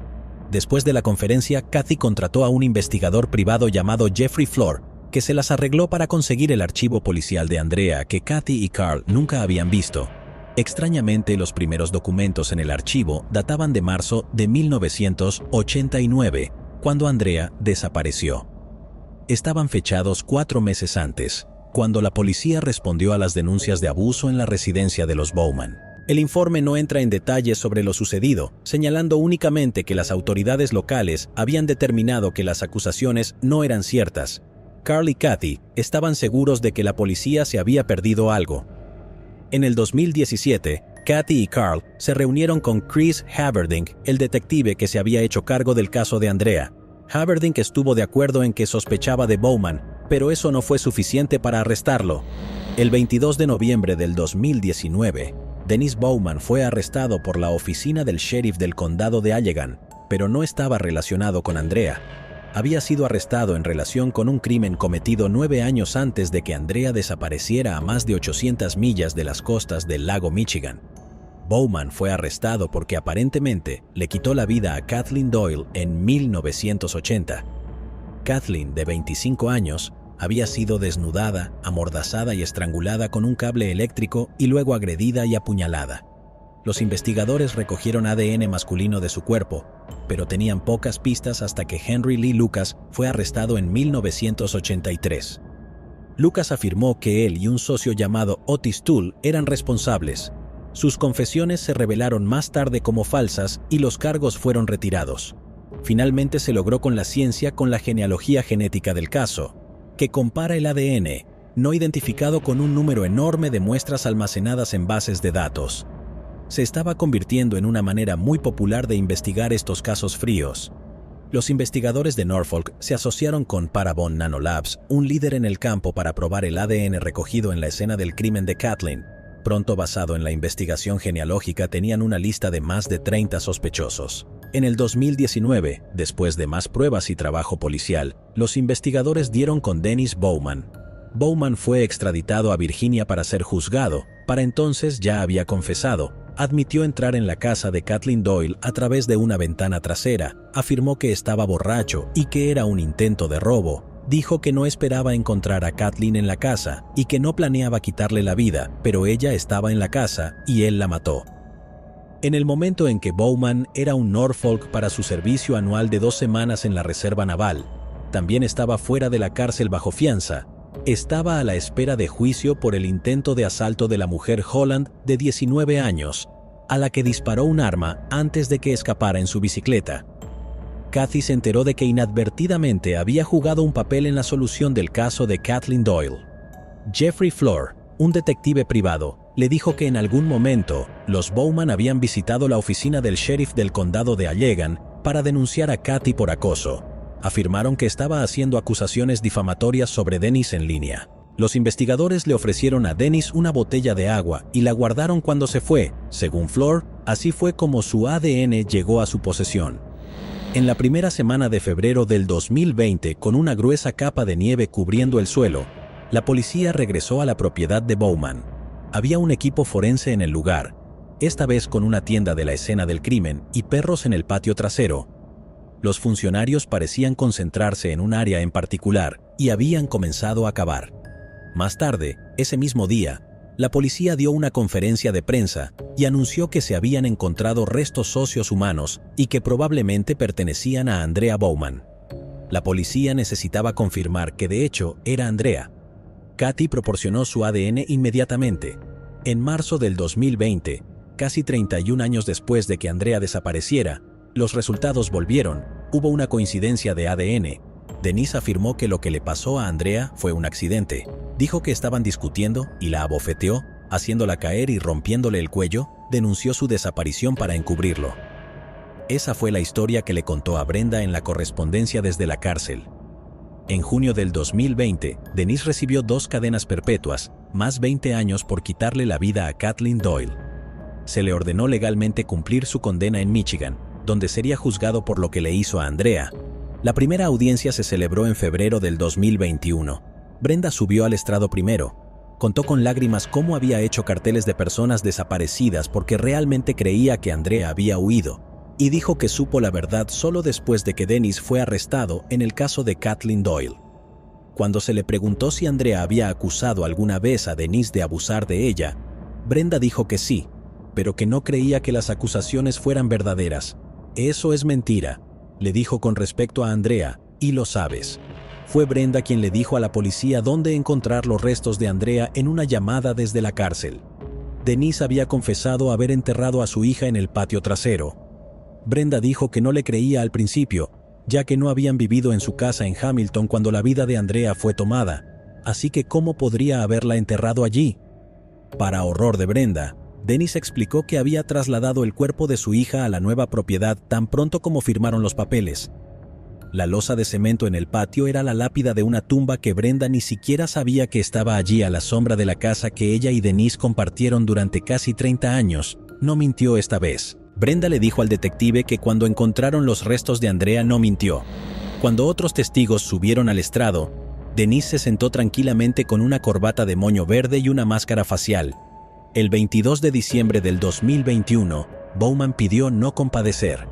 S1: Después de la conferencia, Kathy contrató a un investigador privado llamado Jeffrey Flor, que se las arregló para conseguir el archivo policial de Andrea que Kathy y Carl nunca habían visto. Extrañamente, los primeros documentos en el archivo databan de marzo de 1989, cuando Andrea desapareció. Estaban fechados 4 meses antes, cuando la policía respondió a las denuncias de abuso en la residencia de los Bowman. El informe no entra en detalles sobre lo sucedido, señalando únicamente que las autoridades locales habían determinado que las acusaciones no eran ciertas. Carl y Kathy estaban seguros de que la policía se había perdido algo. En el 2017, Kathy y Carl se reunieron con Chris Haverdink, el detective que se había hecho cargo del caso de Andrea. Haverdink estuvo de acuerdo en que sospechaba de Bowman, pero eso no fue suficiente para arrestarlo. El 22 de noviembre del 2019, Dennis Bowman fue arrestado por la oficina del sheriff del condado de Allegan, pero no estaba relacionado con Andrea. Había sido arrestado en relación con un crimen cometido 9 años antes de que Andrea desapareciera a más de 800 millas de las costas del lago Michigan. Bowman fue arrestado porque aparentemente le quitó la vida a Kathleen Doyle en 1980. Kathleen, de 25 años, había sido desnudada, amordazada y estrangulada con un cable eléctrico y luego agredida y apuñalada. Los investigadores recogieron ADN masculino de su cuerpo, pero tenían pocas pistas hasta que Henry Lee Lucas fue arrestado en 1983. Lucas afirmó que él y un socio llamado Otis Toole eran responsables. Sus confesiones se revelaron más tarde como falsas y los cargos fueron retirados. Finalmente se logró con la ciencia con la genealogía genética del caso, que compara el ADN no identificado con un número enorme de muestras almacenadas en bases de datos. Se estaba convirtiendo en una manera muy popular de investigar estos casos fríos. Los investigadores de Norfolk se asociaron con Parabon Nanolabs, un líder en el campo para probar el ADN recogido en la escena del crimen de Kathleen. Pronto, basado en la investigación genealógica, tenían una lista de más de 30 sospechosos. En el 2019, después de más pruebas y trabajo policial, los investigadores dieron con Dennis Bowman. Bowman fue extraditado a Virginia para ser juzgado. Para entonces ya había confesado. Admitió entrar en la casa de Kathleen Doyle a través de una ventana trasera. Afirmó que estaba borracho y que era un intento de robo. Dijo que no esperaba encontrar a Kathleen en la casa y que no planeaba quitarle la vida, pero ella estaba en la casa y él la mató. En el momento en que Bowman era un Norfolk para su servicio anual de 2 semanas en la Reserva Naval, también estaba fuera de la cárcel bajo fianza. Estaba a la espera de juicio por el intento de asalto de la mujer Holland de 19 años, a la que disparó un arma antes de que escapara en su bicicleta. Kathy se enteró de que inadvertidamente había jugado un papel en la solución del caso de Kathleen Doyle. Jeffrey Flor, un detective privado, le dijo que en algún momento los Bowman habían visitado la oficina del sheriff del condado de Allegan para denunciar a Kathy por acoso. Afirmaron que estaba haciendo acusaciones difamatorias sobre Dennis en línea. Los investigadores le ofrecieron a Dennis una botella de agua y la guardaron cuando se fue. Según Flor, así fue como su ADN llegó a su posesión. En la primera semana de febrero del 2020, con una gruesa capa de nieve cubriendo el suelo, la policía regresó a la propiedad de Bowman. Había un equipo forense en el lugar, esta vez con una tienda de la escena del crimen y perros en el patio trasero. Los funcionarios parecían concentrarse en un área en particular y habían comenzado a cavar. Más tarde, ese mismo día, la policía dio una conferencia de prensa y anunció que se habían encontrado restos óseos humanos y que probablemente pertenecían a Andrea Bowman. La policía necesitaba confirmar que de hecho era Andrea. Katy proporcionó su ADN inmediatamente. En marzo del 2020, casi 31 años después de que Andrea desapareciera, los resultados volvieron. Hubo una coincidencia de ADN. Denise afirmó que lo que le pasó a Andrea fue un accidente. Dijo que estaban discutiendo y la abofeteó, haciéndola caer y rompiéndole el cuello. Denunció su desaparición para encubrirlo. Esa fue la historia que le contó a Brenda en la correspondencia desde la cárcel. En junio del 2020, Denise recibió 2 cadenas perpetuas, más 20 años por quitarle la vida a Kathleen Doyle. Se le ordenó legalmente cumplir su condena en Michigan, donde sería juzgado por lo que le hizo a Andrea. La primera audiencia se celebró en febrero del 2021. Brenda subió al estrado primero. Contó con lágrimas cómo había hecho carteles de personas desaparecidas porque realmente creía que Andrea había huido, y dijo que supo la verdad solo después de que Dennis fue arrestado en el caso de Kathleen Doyle. Cuando se le preguntó si Andrea había acusado alguna vez a Denise de abusar de ella, Brenda dijo que sí, pero que no creía que las acusaciones fueran verdaderas. «Eso es mentira», le dijo con respecto a Andrea, y lo sabes. Fue Brenda quien le dijo a la policía dónde encontrar los restos de Andrea en una llamada desde la cárcel. Denise había confesado haber enterrado a su hija en el patio trasero. Brenda dijo que no le creía al principio, ya que no habían vivido en su casa en Hamilton cuando la vida de Andrea fue tomada, así que ¿cómo podría haberla enterrado allí? Para horror de Brenda, Denise explicó que había trasladado el cuerpo de su hija a la nueva propiedad tan pronto como firmaron los papeles. La losa de cemento en el patio era la lápida de una tumba que Brenda ni siquiera sabía que estaba allí a la sombra de la casa que ella y Denise compartieron durante casi 30 años. No mintió esta vez. Brenda le dijo al detective que cuando encontraron los restos de Andrea no mintió. Cuando otros testigos subieron al estrado, Denise se sentó tranquilamente con una corbata de moño verde y una máscara facial. El 22 de diciembre del 2021, Bowman pidió no compadecer.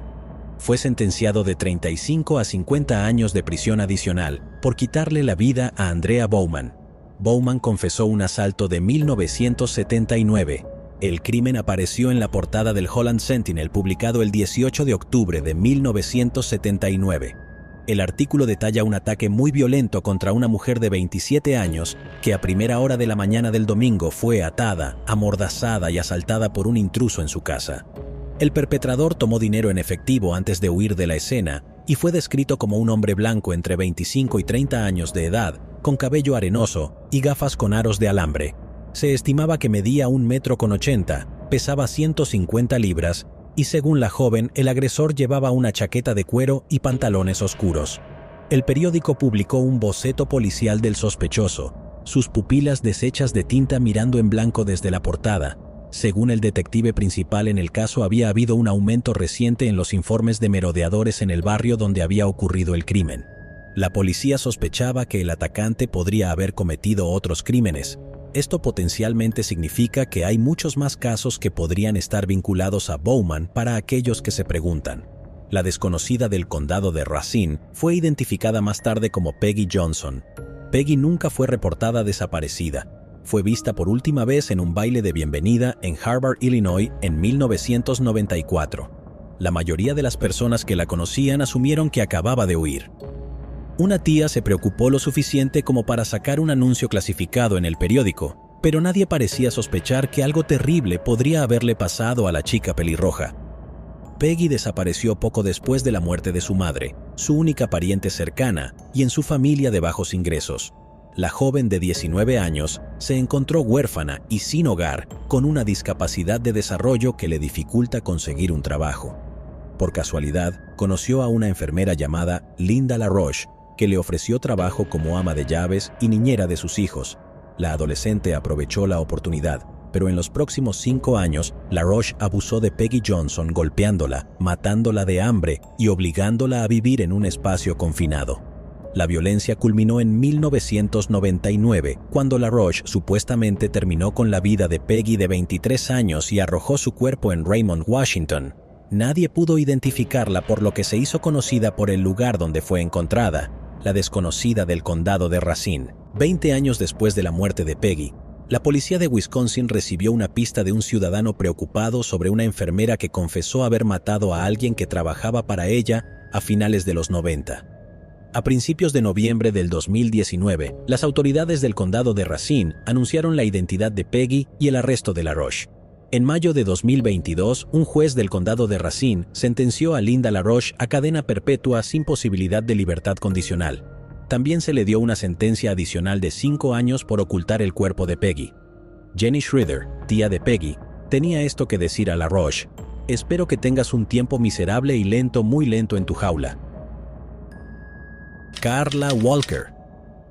S1: Fue sentenciado de 35 a 50 años de prisión adicional por quitarle la vida a Andrea Bowman. Bowman confesó un asalto de 1979. El crimen apareció en la portada del Holland Sentinel publicado el 18 de octubre de 1979. El artículo detalla un ataque muy violento contra una mujer de 27 años que a primera hora de la mañana del domingo fue atada, amordazada y asaltada por un intruso en su casa. El perpetrador tomó dinero en efectivo antes de huir de la escena y fue descrito como un hombre blanco entre 25 y 30 años de edad, con cabello arenoso y gafas con aros de alambre. Se estimaba que medía 1,80 m, pesaba 150 libras y según la joven, el agresor llevaba una chaqueta de cuero y pantalones oscuros. El periódico publicó un boceto policial del sospechoso, sus pupilas deshechas de tinta mirando en blanco desde la portada. Según el detective principal en el caso, había habido un aumento reciente en los informes de merodeadores en el barrio donde había ocurrido el crimen. La policía sospechaba que el atacante podría haber cometido otros crímenes. Esto potencialmente significa que hay muchos más casos que podrían estar vinculados a Bowman para aquellos que se preguntan. La desconocida del condado de Racine fue identificada más tarde como Peggy Johnson. Peggy nunca fue reportada desaparecida. Fue vista por última vez en un baile de bienvenida en Harvard, Illinois, en 1994. La mayoría de las personas que la conocían asumieron que acababa de huir. Una tía se preocupó lo suficiente como para sacar un anuncio clasificado en el periódico, pero nadie parecía sospechar que algo terrible podría haberle pasado a la chica pelirroja. Peggy desapareció poco después de la muerte de su madre, su única pariente cercana, y en su familia de bajos ingresos. La joven de 19 años se encontró huérfana y sin hogar, con una discapacidad de desarrollo que le dificulta conseguir un trabajo. Por casualidad, conoció a una enfermera llamada Linda LaRoche, que le ofreció trabajo como ama de llaves y niñera de sus hijos. La adolescente aprovechó la oportunidad, pero en los próximos 5 años, LaRoche abusó de Peggy Johnson golpeándola, matándola de hambre y obligándola a vivir en un espacio confinado. La violencia culminó en 1999, cuando LaRoche supuestamente terminó con la vida de Peggy de 23 años y arrojó su cuerpo en Raymond, Washington. Nadie pudo identificarla, por lo que se hizo conocida por el lugar donde fue encontrada, la desconocida del condado de Racine. 20 años después de la muerte de Peggy, la policía de Wisconsin recibió una pista de un ciudadano preocupado sobre una enfermera que confesó haber matado a alguien que trabajaba para ella a finales de los 90. A principios de noviembre del 2019, las autoridades del condado de Racine anunciaron la identidad de Peggy y el arresto de LaRoche. En mayo de 2022, un juez del condado de Racine sentenció a Linda LaRoche a cadena perpetua sin posibilidad de libertad condicional. También se le dio una sentencia adicional de 5 años por ocultar el cuerpo de Peggy. Jenny Schroeder, tía de Peggy, tenía esto que decir a LaRoche: «Espero que tengas un tiempo miserable y lento, muy lento en tu jaula». Carla Walker.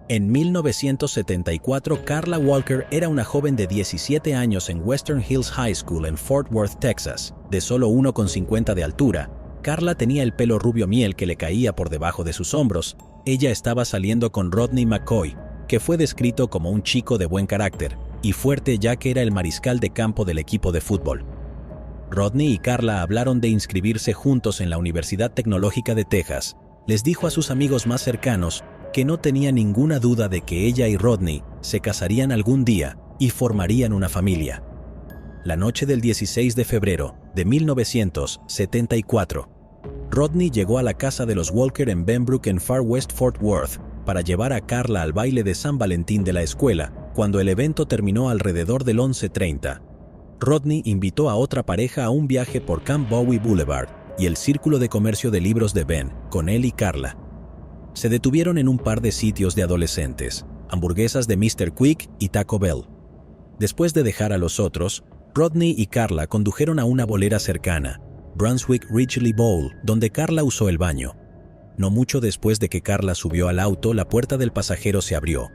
S1: En 1974, Carla Walker era una joven de 17 años en Western Hills High School en Fort Worth, Texas. De solo 1,50 de altura, Carla tenía el pelo rubio miel que le caía por debajo de sus hombros. Ella estaba saliendo con Rodney McCoy, que fue descrito como un chico de buen carácter y fuerte, ya que era el mariscal de campo del equipo de fútbol. Rodney y Carla hablaron de inscribirse juntos en la Universidad Tecnológica de Texas. Les dijo a sus amigos más cercanos que no tenía ninguna duda de que ella y Rodney se casarían algún día y formarían una familia. La noche del 16 de febrero de 1974, Rodney llegó a la casa de los Walker en Benbrook en Far West Fort Worth para llevar a Carla al baile de San Valentín de la escuela. Cuando el evento terminó alrededor del 11:30, Rodney invitó a otra pareja a un viaje por Camp Bowie Boulevard y el Círculo de Comercio de Libros de Ben, con él y Carla. Se detuvieron en un par de sitios de adolescentes, hamburguesas de Mr. Quick y Taco Bell. Después de dejar a los otros, Rodney y Carla condujeron a una bolera cercana, Brunswick Ridgely Bowl, donde Carla usó el baño. No mucho después de que Carla subió al auto, la puerta del pasajero se abrió.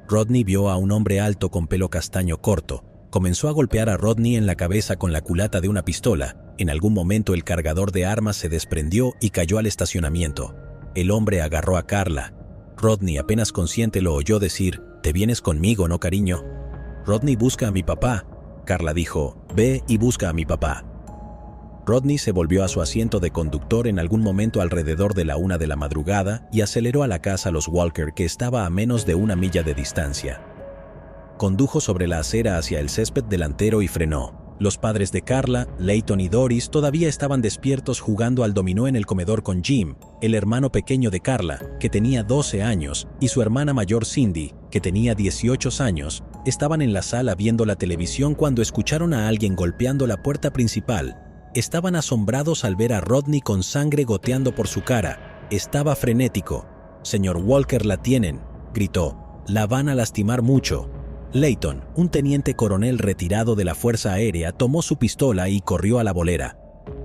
S1: Rodney vio a un hombre alto con pelo castaño corto. Comenzó a golpear a Rodney en la cabeza con la culata de una pistola. En algún momento el cargador de armas se desprendió y cayó al estacionamiento. El hombre agarró a Carla. Rodney, apenas consciente, lo oyó decir: «¿Te vienes conmigo, no, cariño?» «Rodney, busca a mi papá». Carla dijo: «Ve y busca a mi papá». Rodney se volvió a su asiento de conductor en algún momento alrededor de la 1 de la madrugada y aceleró a la casa Los Walker, que estaba a menos de 1 milla de distancia. Condujo sobre la acera hacia el césped delantero y frenó. Los padres de Carla, Leighton y Doris, todavía estaban despiertos jugando al dominó en el comedor con Jim, el hermano pequeño de Carla, que tenía 12 años, y su hermana mayor Cindy, que tenía 18 años. Estaban en la sala viendo la televisión cuando escucharon a alguien golpeando la puerta principal. Estaban asombrados al ver a Rodney con sangre goteando por su cara. Estaba frenético. «Señor Walker, la tienen», gritó. «La van a lastimar mucho». Leighton, un teniente coronel retirado de la Fuerza Aérea, tomó su pistola y corrió a la bolera.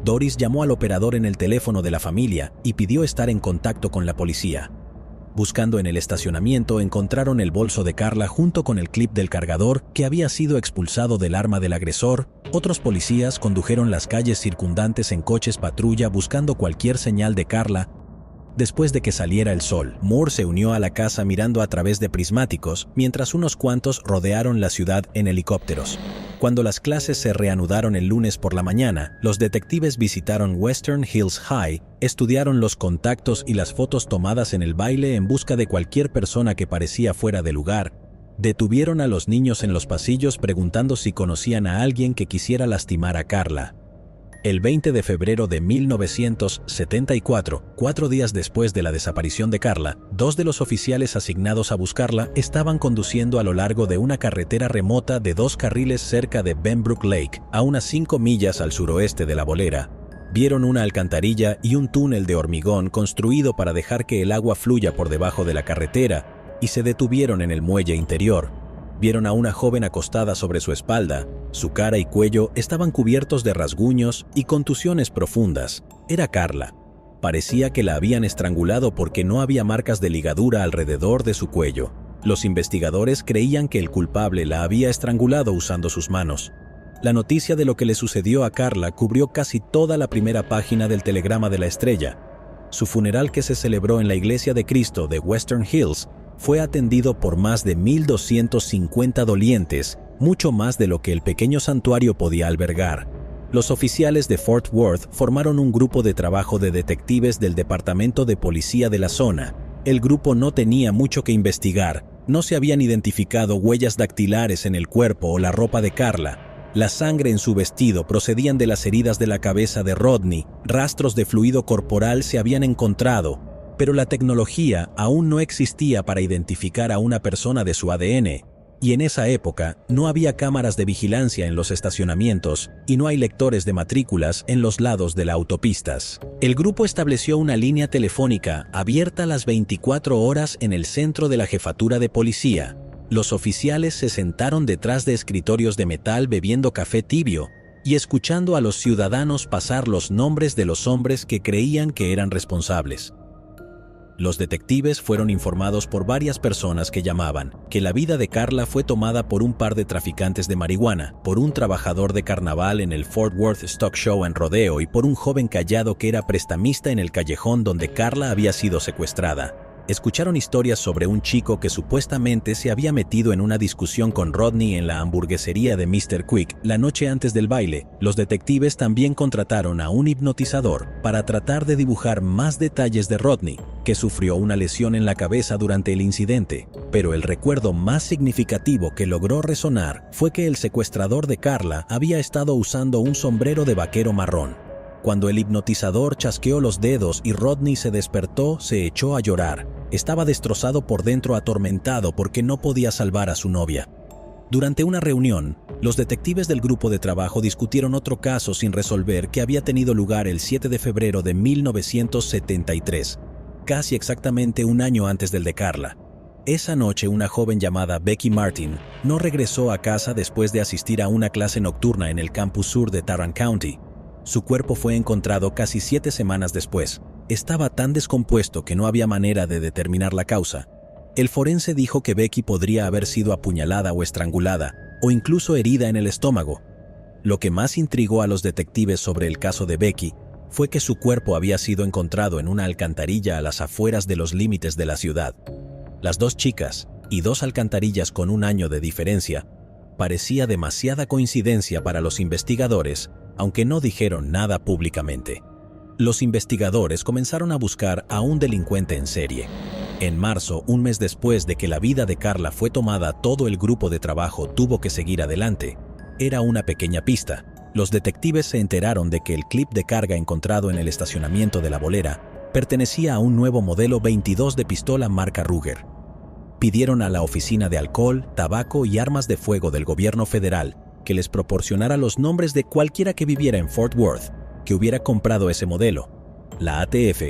S1: Doris llamó al operador en el teléfono de la familia y pidió estar en contacto con la policía. Buscando en el estacionamiento, encontraron el bolso de Carla junto con el clip del cargador que había sido expulsado del arma del agresor. Otros policías condujeron las calles circundantes en coches patrulla buscando cualquier señal de Carla. Después de que saliera el sol, Moore se unió a la casa mirando a través de prismáticos, mientras unos cuantos rodearon la ciudad en helicópteros. Cuando las clases se reanudaron el lunes por la mañana, los detectives visitaron Western Hills High, estudiaron los contactos y las fotos tomadas en el baile en busca de cualquier persona que parecía fuera de lugar. Detuvieron a los niños en los pasillos preguntando si conocían a alguien que quisiera lastimar a Carla. El 20 de febrero de 1974, 4 días después de la desaparición de Carla, 2 de los oficiales asignados a buscarla estaban conduciendo a lo largo de una carretera remota de 2 carriles cerca de Benbrook Lake, a unas 5 millas al suroeste de la bolera. Vieron una alcantarilla y un túnel de hormigón construido para dejar que el agua fluya por debajo de la carretera, y se detuvieron en el muelle interior. Vieron a una joven acostada sobre su espalda. Su cara y cuello estaban cubiertos de rasguños y contusiones profundas. Era Carla. Parecía que la habían estrangulado porque no había marcas de ligadura alrededor de su cuello. Los investigadores creían que el culpable la había estrangulado usando sus manos. La noticia de lo que le sucedió a Carla cubrió casi toda la primera página del Telegrama de la Estrella. Su funeral, que se celebró en la Iglesia de Cristo de Western Hills, fue atendido por más de 1,250 dolientes, mucho más de lo que el pequeño santuario podía albergar. Los oficiales de Fort Worth formaron un grupo de trabajo de detectives del Departamento de Policía de la zona. El grupo no tenía mucho que investigar, no se habían identificado huellas dactilares en el cuerpo o la ropa de Karla. La sangre en su vestido procedían de las heridas de la cabeza de Rodney, rastros de fluido corporal se habían encontrado, pero la tecnología aún no existía para identificar a una persona de su ADN, y en esa época no había cámaras de vigilancia en los estacionamientos y no hay lectores de matrículas en los lados de las autopistas. El grupo estableció una línea telefónica abierta las 24 horas en el centro de la jefatura de policía. Los oficiales se sentaron detrás de escritorios de metal bebiendo café tibio y escuchando a los ciudadanos pasar los nombres de los hombres que creían que eran responsables. Los detectives fueron informados por varias personas que llamaban que la vida de Karla fue tomada por un par de traficantes de marihuana, por un trabajador de carnaval en el Fort Worth Stock Show and Rodeo y por un joven callado que era prestamista en el callejón donde Karla había sido secuestrada. Escucharon historias sobre un chico que supuestamente se había metido en una discusión con Rodney en la hamburguesería de Mr. Quick la noche antes del baile. Los detectives también contrataron a un hipnotizador para tratar de dibujar más detalles de Rodney, que sufrió una lesión en la cabeza durante el incidente. Pero el recuerdo más significativo que logró resonar fue que el secuestrador de Karla había estado usando un sombrero de vaquero marrón. Cuando el hipnotizador chasqueó los dedos y Rodney se despertó, se echó a llorar. Estaba destrozado por dentro, atormentado porque no podía salvar a su novia. Durante una reunión, los detectives del grupo de trabajo discutieron otro caso sin resolver que había tenido lugar el 7 de febrero de 1973, casi exactamente un año antes del de Karla. Esa noche, una joven llamada Becky Martin no regresó a casa después de asistir a una clase nocturna en el campus sur de Tarrant County. Su cuerpo fue encontrado casi 7 semanas después. Estaba tan descompuesto que no había manera de determinar la causa. El forense dijo que Becky podría haber sido apuñalada o estrangulada, o incluso herida en el estómago. Lo que más intrigó a los detectives sobre el caso de Becky fue que su cuerpo había sido encontrado en una alcantarilla a las afueras de los límites de la ciudad. Las dos chicas, y 2 alcantarillas con un año de diferencia, parecía demasiada coincidencia para los investigadores, aunque no dijeron nada públicamente. Los investigadores comenzaron a buscar a un delincuente en serie. En marzo, un mes después de que la vida de Karla fue tomada, todo el grupo de trabajo tuvo que seguir adelante. Era una pequeña pista. Los detectives se enteraron de que el clip de carga encontrado en el estacionamiento de la bolera pertenecía a un nuevo modelo 22 de pistola marca Ruger. Pidieron a la Oficina de Alcohol, Tabaco y Armas de Fuego del gobierno federal que les proporcionara los nombres de cualquiera que viviera en Fort Worth que hubiera comprado ese modelo. La ATF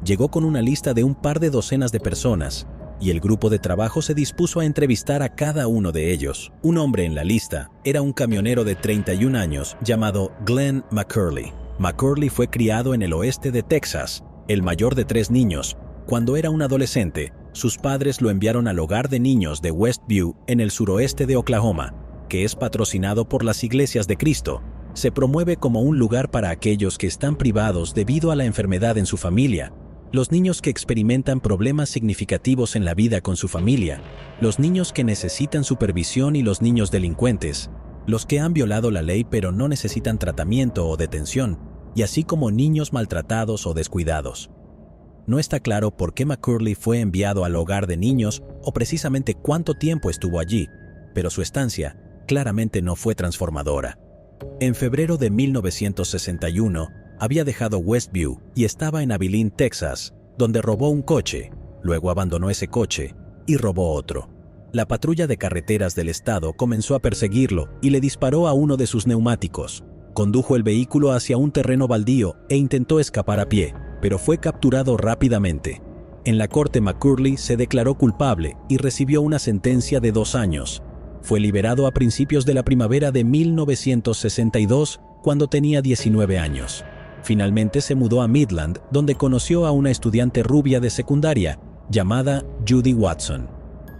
S1: llegó con una lista de un par de docenas de personas y el grupo de trabajo se dispuso a entrevistar a cada uno de ellos. Un hombre en la lista era un camionero de 31 años llamado Glenn McCurley. McCurley fue criado en el oeste de Texas, el mayor de 3 niños. Cuando era un adolescente, sus padres lo enviaron al hogar de niños de Westview en el suroeste de Oklahoma, que es patrocinado por las Iglesias de Cristo. Se promueve como un lugar para aquellos que están privados debido a la enfermedad en su familia, los niños que experimentan problemas significativos en la vida con su familia, los niños que necesitan supervisión y los niños delincuentes, los que han violado la ley pero no necesitan tratamiento o detención, y así como niños maltratados o descuidados. No está claro por qué McCurley fue enviado al hogar de niños o precisamente cuánto tiempo estuvo allí, pero su estancia claramente no fue transformadora. En febrero de 1961, había dejado Westview y estaba en Abilene, Texas, donde robó un coche, luego abandonó ese coche y robó otro. La patrulla de carreteras del estado comenzó a perseguirlo y le disparó a uno de sus neumáticos. Condujo el vehículo hacia un terreno baldío e intentó escapar a pie, pero fue capturado rápidamente. En la corte, McCurley se declaró culpable y recibió una sentencia de 2 años. Fue liberado a principios de la primavera de 1962, cuando tenía 19 años. Finalmente se mudó a Midland, donde conoció a una estudiante rubia de secundaria, llamada Judy Watson.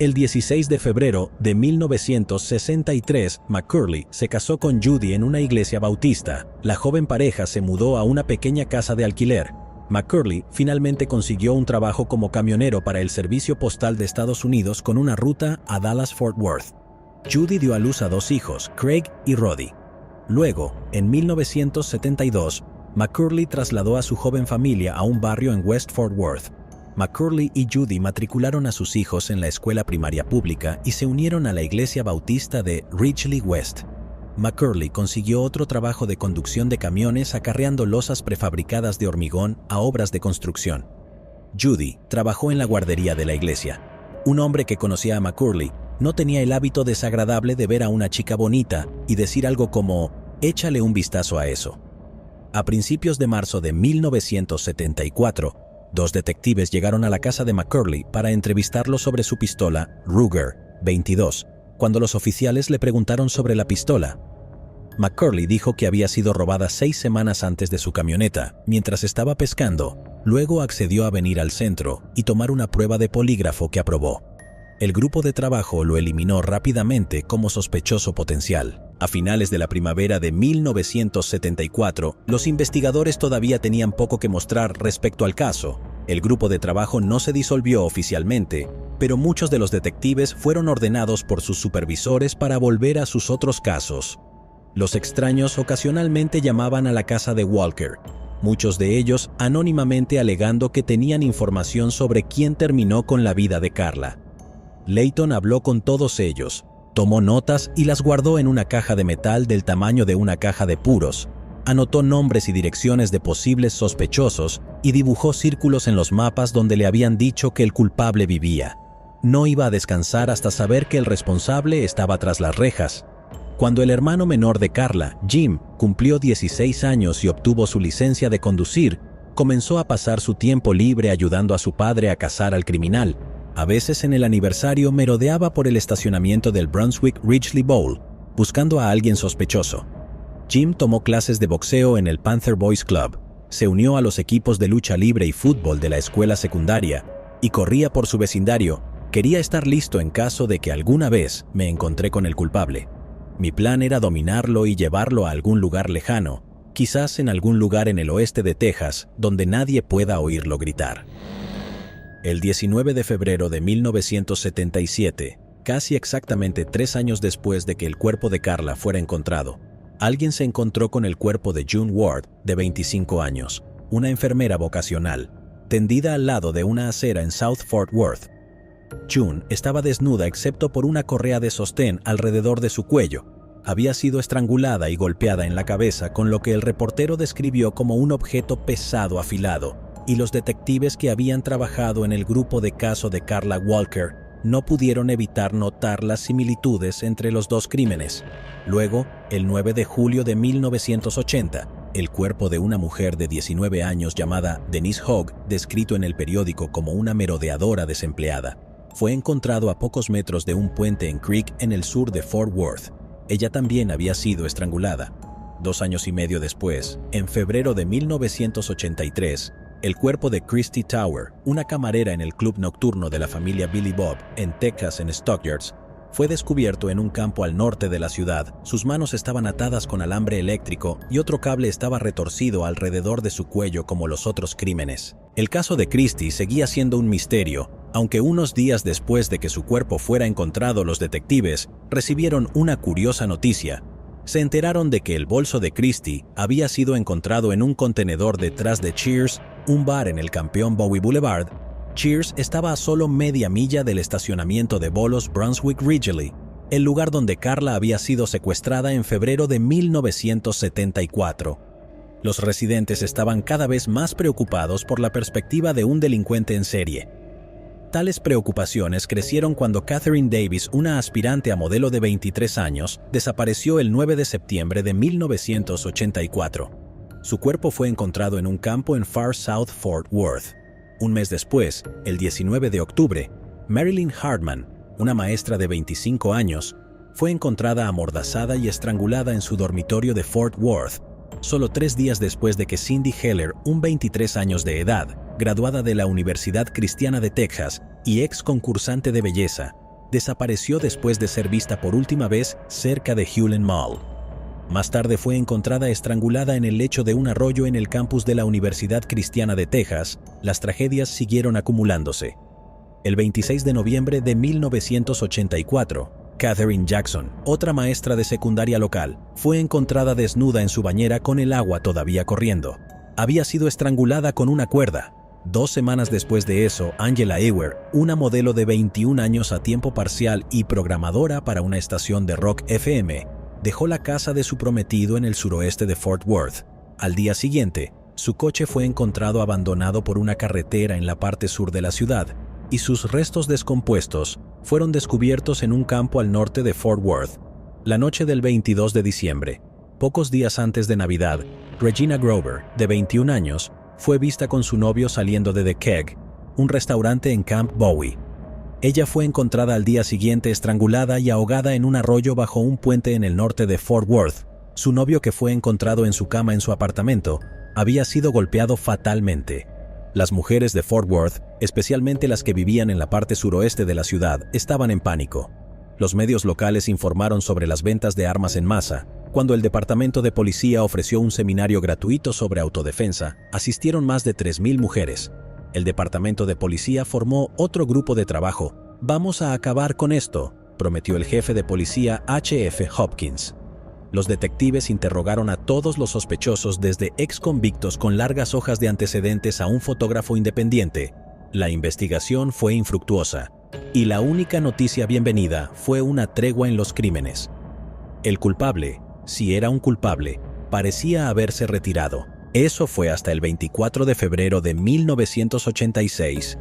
S1: El 16 de febrero de 1963, McCurley se casó con Judy en una iglesia bautista. La joven pareja se mudó a una pequeña casa de alquiler. McCurley finalmente consiguió un trabajo como camionero para el Servicio Postal de Estados Unidos con una ruta a Dallas-Fort Worth. Judy dio a luz a 2 hijos, Craig y Roddy. Luego, en 1972, McCurley trasladó a su joven familia a un barrio en West Fort Worth. McCurley y Judy matricularon a sus hijos en la escuela primaria pública y se unieron a la iglesia bautista de Ridgely West. McCurley consiguió otro trabajo de conducción de camiones acarreando losas prefabricadas de hormigón a obras de construcción. Judy trabajó en la guardería de la iglesia. Un hombre que conocía a McCurley no tenía el hábito desagradable de ver a una chica bonita y decir algo como «échale un vistazo a eso». A principios de marzo de 1974, 2 detectives llegaron a la casa de McCurley para entrevistarlo sobre su pistola Ruger 22. Cuando los oficiales le preguntaron sobre la pistola, McCurley dijo que había sido robada 6 semanas antes de su camioneta, mientras estaba pescando. Luego accedió a venir al centro y tomar una prueba de polígrafo que aprobó. El grupo de trabajo lo eliminó rápidamente como sospechoso potencial. A finales de la primavera de 1974, los investigadores todavía tenían poco que mostrar respecto al caso. El grupo de trabajo no se disolvió oficialmente, pero muchos de los detectives fueron ordenados por sus supervisores para volver a sus otros casos. Los extraños ocasionalmente llamaban a la casa de Walker, muchos de ellos anónimamente alegando que tenían información sobre quién terminó con la vida de Carla. Layton habló con todos ellos, tomó notas y las guardó en una caja de metal del tamaño de una caja de puros. Anotó nombres y direcciones de posibles sospechosos y dibujó círculos en los mapas donde le habían dicho que el culpable vivía. No iba a descansar hasta saber que el responsable estaba tras las rejas. Cuando el hermano menor de Carla, Jim, cumplió 16 años y obtuvo su licencia de conducir, comenzó a pasar su tiempo libre ayudando a su padre a cazar al criminal. A veces en el aniversario merodeaba por el estacionamiento del Brunswick Ridgely Bowl, buscando a alguien sospechoso. Jim tomó clases de boxeo en el Panther Boys Club, se unió a los equipos de lucha libre y fútbol de la escuela secundaria y corría por su vecindario. Quería estar listo en caso de que alguna vez me encontré con el culpable. Mi plan era dominarlo y llevarlo a algún lugar lejano, quizás en algún lugar en el oeste de Texas, donde nadie pueda oírlo gritar. El 19 de febrero de 1977, casi exactamente 3 años después de que el cuerpo de Carla fuera encontrado, alguien se encontró con el cuerpo de June Ward, de 25 años, una enfermera vocacional, tendida al lado de una acera en South Fort Worth. June estaba desnuda excepto por una correa de sostén alrededor de su cuello. Había sido estrangulada y golpeada en la cabeza con lo que el reportero describió como un objeto pesado afilado, y los detectives que habían trabajado en el grupo de caso de Carla Walker no pudieron evitar notar las similitudes entre los 2 crímenes. Luego, el 9 de julio de 1980, el cuerpo de una mujer de 19 años llamada Denise Hogg, descrito en el periódico como una merodeadora desempleada, fue encontrado a pocos metros de un puente en Creek en el sur de Fort Worth. Ella también había sido estrangulada. 2 años y medio después, en febrero de 1983, el cuerpo de Christy Tower, una camarera en el club nocturno de la familia Billy Bob en Texas en Stockyards, fue descubierto en un campo al norte de la ciudad. Sus manos estaban atadas con alambre eléctrico y otro cable estaba retorcido alrededor de su cuello como los otros crímenes. El caso de Christy seguía siendo un misterio, aunque unos días después de que su cuerpo fuera encontrado, los detectives recibieron una curiosa noticia. Se enteraron de que el bolso de Christy había sido encontrado en un contenedor detrás de Cheers, un bar en el Campeón Bowie Boulevard. Cheers estaba a solo media milla del estacionamiento de bolos Brunswick Ridgely, el lugar donde Carla había sido secuestrada en febrero de 1974. Los residentes estaban cada vez más preocupados por la perspectiva de un delincuente en serie. Tales preocupaciones crecieron cuando Catherine Davis, una aspirante a modelo de 23 años, desapareció el 9 de septiembre de 1984. Su cuerpo fue encontrado en un campo en Far South Fort Worth. Un mes después, el 19 de octubre, Marilyn Hartman, una maestra de 25 años, fue encontrada amordazada y estrangulada en su dormitorio de Fort Worth, solo 3 días después de que Cindy Heller, un 23 años de edad, graduada de la Universidad Cristiana de Texas y ex concursante de belleza, desapareció después de ser vista por última vez cerca de Hulen Mall. Más tarde fue encontrada estrangulada en el lecho de un arroyo en el campus de la Universidad Cristiana de Texas. Las tragedias siguieron acumulándose. El 26 de noviembre de 1984, Katherine Jackson, otra maestra de secundaria local, fue encontrada desnuda en su bañera con el agua todavía corriendo. Había sido estrangulada con una cuerda. 2 semanas después de eso, Angela Ewer, una modelo de 21 años a tiempo parcial y programadora para una estación de rock FM, dejó la casa de su prometido en el suroeste de Fort Worth. Al día siguiente, su coche fue encontrado abandonado por una carretera en la parte sur de la ciudad, y sus restos descompuestos fueron descubiertos en un campo al norte de Fort Worth. La noche del 22 de diciembre, pocos días antes de Navidad, Regina Grover, de 21 años, fue vista con su novio saliendo de The Keg, un restaurante en Camp Bowie. Ella fue encontrada al día siguiente estrangulada y ahogada en un arroyo bajo un puente en el norte de Fort Worth. Su novio, que fue encontrado en su cama en su apartamento, había sido golpeado fatalmente. Las mujeres de Fort Worth, especialmente las que vivían en la parte suroeste de la ciudad, estaban en pánico. Los medios locales informaron sobre las ventas de armas en masa. Cuando el Departamento de Policía ofreció un seminario gratuito sobre autodefensa, asistieron más de 3,000 mujeres. El Departamento de Policía formó otro grupo de trabajo. «Vamos a acabar con esto», prometió el jefe de policía H.F. Hopkins. Los detectives interrogaron a todos los sospechosos, desde ex convictos con largas hojas de antecedentes a un fotógrafo independiente. La investigación fue infructuosa, y la única noticia bienvenida fue una tregua en los crímenes. El culpable, si era un culpable, parecía haberse retirado. Eso fue hasta el 24 de febrero de 1986.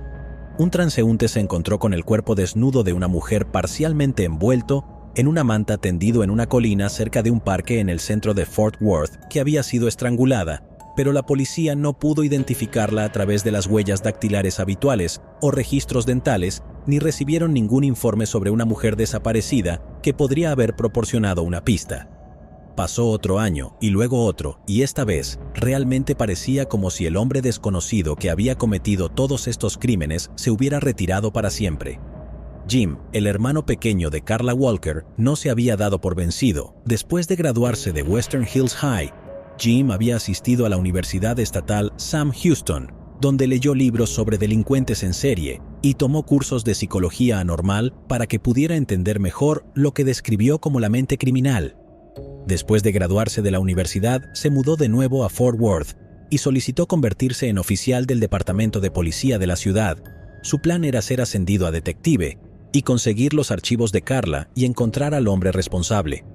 S1: Un transeúnte se encontró con el cuerpo desnudo de una mujer parcialmente envuelto en una manta tendido en una colina cerca de un parque en el centro de Fort Worth, que había sido estrangulada, pero la policía no pudo identificarla a través de las huellas dactilares habituales o registros dentales, ni recibieron ningún informe sobre una mujer desaparecida que podría haber proporcionado una pista. Pasó otro año y luego otro, y esta vez realmente parecía como si el hombre desconocido que había cometido todos estos crímenes se hubiera retirado para siempre. Jim, el hermano pequeño de Karla Walker, no se había dado por vencido. Después de graduarse de Western Hills High, Jim había asistido a la Universidad Estatal Sam Houston, donde leyó libros sobre delincuentes en serie y tomó cursos de psicología anormal para que pudiera entender mejor lo que describió como la mente criminal. Después de graduarse de la universidad, se mudó de nuevo a Fort Worth y solicitó convertirse en oficial del departamento de policía de la ciudad. Su plan era ser ascendido a detective y conseguir los archivos de Karla y encontrar al hombre responsable.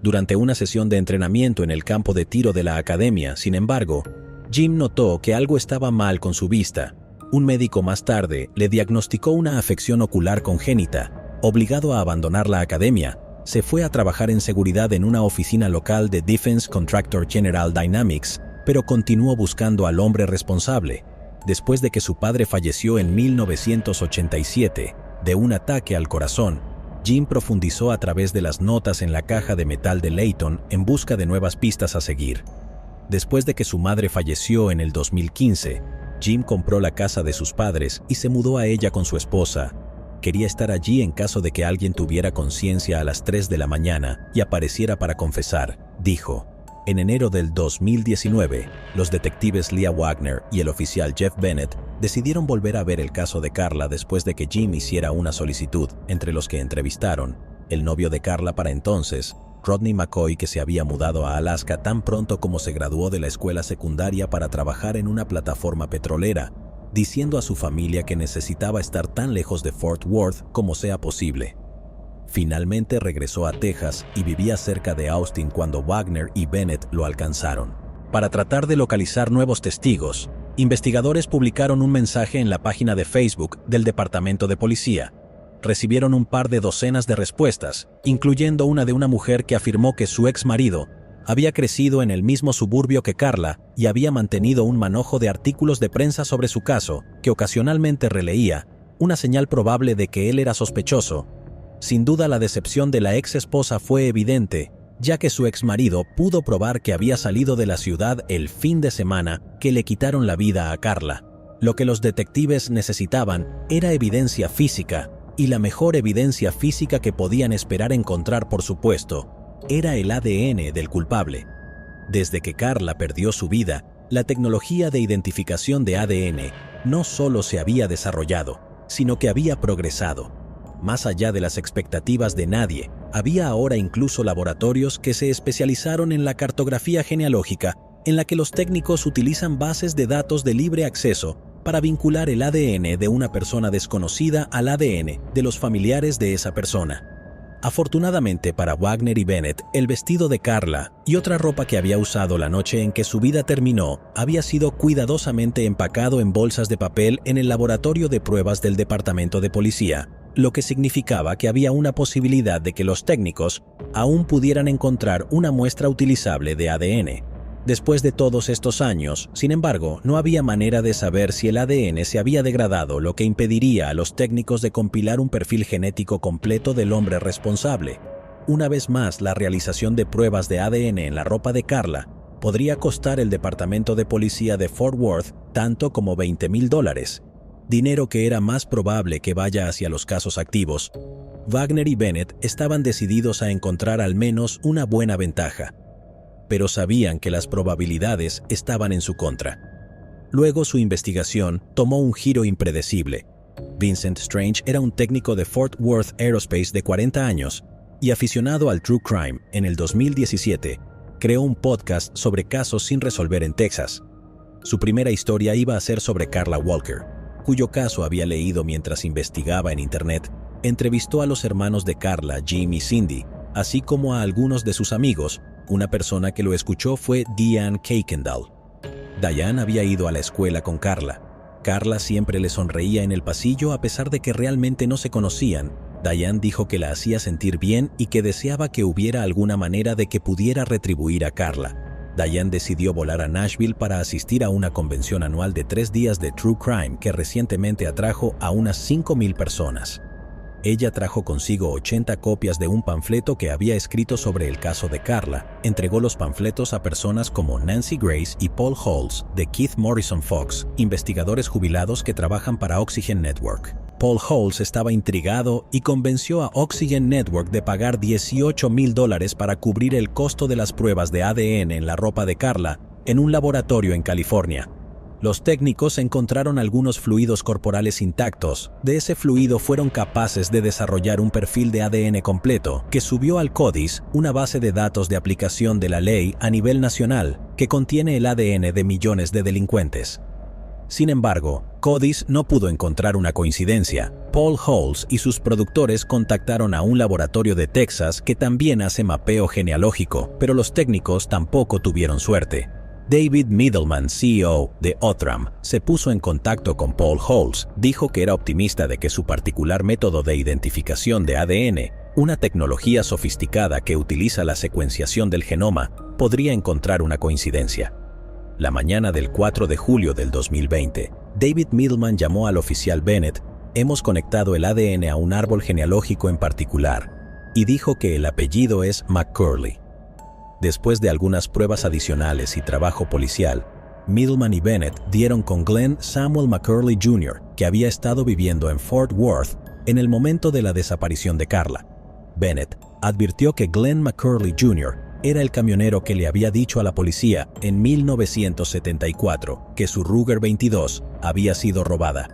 S1: Durante una sesión de entrenamiento en el campo de tiro de la academia, sin embargo, Jim notó que algo estaba mal con su vista. Un médico más tarde le diagnosticó una afección ocular congénita. Obligado a abandonar la academia, se fue a trabajar en seguridad en una oficina local de Defense Contractor General Dynamics, pero continuó buscando al hombre responsable. Después de que su padre falleció en 1987 de un ataque al corazón, Jim profundizó a través de las notas en la caja de metal de Layton en busca de nuevas pistas a seguir. Después de que su madre falleció en el 2015, Jim compró la casa de sus padres y se mudó a ella con su esposa. Quería estar allí en caso de que alguien tuviera conciencia a las 3 de la mañana y apareciera para confesar, dijo. En enero del 2019, los detectives Leah Wagner y el oficial Jeff Bennett decidieron volver a ver el caso de Karla después de que Jim hiciera una solicitud, entre los que entrevistaron el novio de Karla para entonces, Rodney McCoy, que se había mudado a Alaska tan pronto como se graduó de la escuela secundaria para trabajar en una plataforma petrolera, diciendo a su familia que necesitaba estar tan lejos de Fort Worth como sea posible. Finalmente regresó a Texas y vivía cerca de Austin cuando Wagner y Bennett lo alcanzaron. Para tratar de localizar nuevos testigos, investigadores publicaron un mensaje en la página de Facebook del Departamento de Policía. Recibieron un par de docenas de respuestas, incluyendo una de una mujer que afirmó que su ex marido había crecido en el mismo suburbio que Karla y había mantenido un manojo de artículos de prensa sobre su caso, que ocasionalmente releía, una señal probable de que él era sospechoso. Sin duda, la decepción de la ex esposa fue evidente, ya que su ex marido pudo probar que había salido de la ciudad el fin de semana que le quitaron la vida a Karla. Lo que los detectives necesitaban era evidencia física, y la mejor evidencia física que podían esperar encontrar, por supuesto, era el ADN del culpable. Desde que Karla perdió su vida, la tecnología de identificación de ADN no solo se había desarrollado, sino que había progresado. Más allá de las expectativas de nadie, había ahora incluso laboratorios que se especializaron en la cartografía genealógica, en la que los técnicos utilizan bases de datos de libre acceso para vincular el ADN de una persona desconocida al ADN de los familiares de esa persona. Afortunadamente para Wagner y Bennett, el vestido de Karla y otra ropa que había usado la noche en que su vida terminó había sido cuidadosamente empacado en bolsas de papel en el laboratorio de pruebas del departamento de policía, lo que significaba que había una posibilidad de que los técnicos aún pudieran encontrar una muestra utilizable de ADN. Después de todos estos años, sin embargo, no había manera de saber si el ADN se había degradado, lo que impediría a los técnicos de compilar un perfil genético completo del hombre responsable. Una vez más, la realización de pruebas de ADN en la ropa de Karla podría costar el departamento de policía de Fort Worth tanto como $20,000, dinero que era más probable que vaya hacia los casos activos. Wagner y Bennett estaban decididos a encontrar al menos una buena ventaja, pero sabían que las probabilidades estaban en su contra. Luego su investigación tomó un giro impredecible. Vincent Strange era un técnico de Fort Worth Aerospace de 40 años y aficionado al true crime. En el 2017, creó un podcast sobre casos sin resolver en Texas. Su primera historia iba a ser sobre Karla Walker, cuyo caso había leído mientras investigaba en Internet. Entrevistó a los hermanos de Karla, Jim y Cindy, así como a algunos de sus amigos. Una persona que lo escuchó fue Diane Kuykendall. Diane había ido a la escuela con Karla. Karla siempre le sonreía en el pasillo a pesar de que realmente no se conocían. Diane dijo que la hacía sentir bien y que deseaba que hubiera alguna manera de que pudiera retribuir a Karla. Diane decidió volar a Nashville para asistir a una convención anual de 3 días de True Crime que recientemente atrajo a unas 5,000 personas. Ella trajo consigo 80 copias de un panfleto que había escrito sobre el caso de Karla. Entregó los panfletos a personas como Nancy Grace y Paul Halls de Keith Morrison Fox, investigadores jubilados que trabajan para Oxygen Network. Paul Halls estaba intrigado y convenció a Oxygen Network de pagar $18,000 para cubrir el costo de las pruebas de ADN en la ropa de Karla en un laboratorio en California. Los técnicos encontraron algunos fluidos corporales intactos. De ese fluido fueron capaces de desarrollar un perfil de ADN completo que subió al CODIS, una base de datos de aplicación de la ley a nivel nacional que contiene el ADN de millones de delincuentes. Sin embargo, CODIS no pudo encontrar una coincidencia. Paul Halls y sus productores contactaron a un laboratorio de Texas que también hace mapeo genealógico, pero los técnicos tampoco tuvieron suerte. David Middleman, CEO de Othram, se puso en contacto con Paul Halls. Dijo que era optimista de que su particular método de identificación de ADN, una tecnología sofisticada que utiliza la secuenciación del genoma, podría encontrar una coincidencia. La mañana del 4 de julio del 2020, David Middleman llamó al oficial Bennett. Hemos conectado el ADN a un árbol genealógico en particular, y dijo que el apellido es McCurley. Después de algunas pruebas adicionales y trabajo policial, Middleman y Bennett dieron con Glenn Samuel McCurley Jr., que había estado viviendo en Fort Worth en el momento de la desaparición de Karla. Bennett advirtió que Glenn McCurley Jr. era el camionero que le había dicho a la policía en 1974 que su Ruger 22 había sido robada.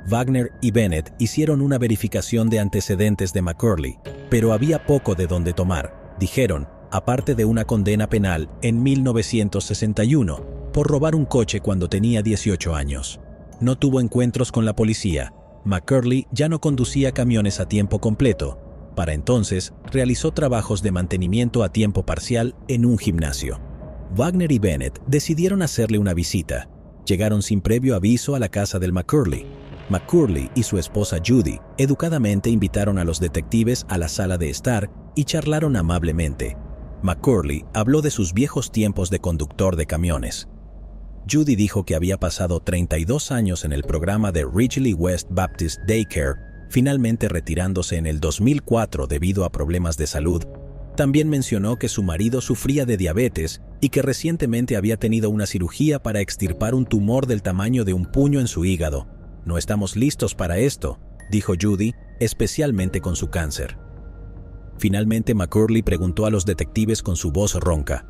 S1: Wagner y Bennett hicieron una verificación de antecedentes de McCurley, pero había poco de dónde tomar. Dijeron, aparte de una condena penal en 1961 por robar un coche cuando tenía 18 años. No tuvo encuentros con la policía. McCurley ya no conducía camiones a tiempo completo. Para entonces, realizó trabajos de mantenimiento a tiempo parcial en un gimnasio. Wagner y Bennett decidieron hacerle una visita. Llegaron sin previo aviso a la casa del McCurley. McCurley y su esposa Judy educadamente invitaron a los detectives a la sala de estar y charlaron amablemente. McCurley habló de sus viejos tiempos de conductor de camiones. Judy dijo que había pasado 32 años en el programa de Ridgely West Baptist Daycare, finalmente retirándose en el 2004 debido a problemas de salud. También mencionó que su marido sufría de diabetes y que recientemente había tenido una cirugía para extirpar un tumor del tamaño de un puño en su hígado. No estamos listos para esto, dijo Judy, especialmente con su cáncer. Finalmente McCurley preguntó a los detectives con su voz ronca: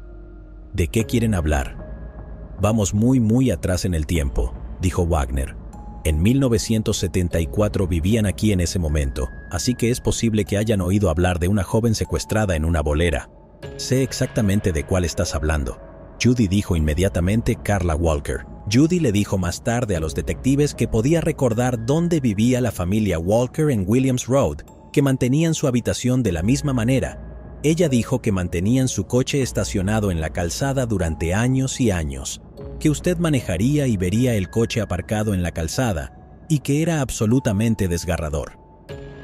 S1: ¿De qué quieren hablar? Vamos muy atrás en el tiempo, dijo Wagner. En 1974 vivían aquí en ese momento, así que es posible que hayan oído hablar de una joven secuestrada en una bolera. Sé exactamente de cuál estás hablando. Judy dijo inmediatamente Carla Walker. Judy le dijo más tarde a los detectives que podía recordar dónde vivía la familia Walker en Williams Road, que mantenían su habitación de la misma manera. Ella dijo que mantenían su coche estacionado en la calzada durante años y años, que usted manejaría y vería el coche aparcado en la calzada, y que era absolutamente desgarrador.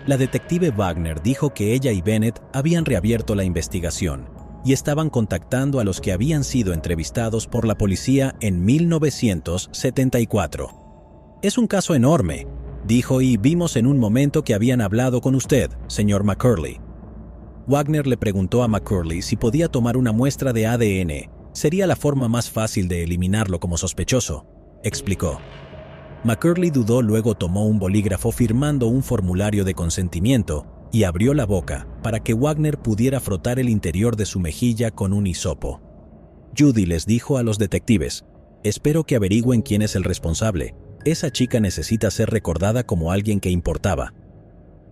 S1: La detective Wagner dijo que ella y Bennett habían reabierto la investigación y estaban contactando a los que habían sido entrevistados por la policía en 1974. Es un caso enorme, dijo, y vimos en un momento que habían hablado con usted, señor McCurley. Wagner le preguntó a McCurley si podía tomar una muestra de ADN. Sería la forma más fácil de eliminarlo como sospechoso, explicó. McCurley dudó, luego tomó un bolígrafo firmando un formulario de consentimiento y abrió la boca para que Wagner pudiera frotar el interior de su mejilla con un hisopo. Judy les dijo a los detectives: espero que averigüen quién es el responsable. Esa chica necesita ser recordada como alguien que importaba.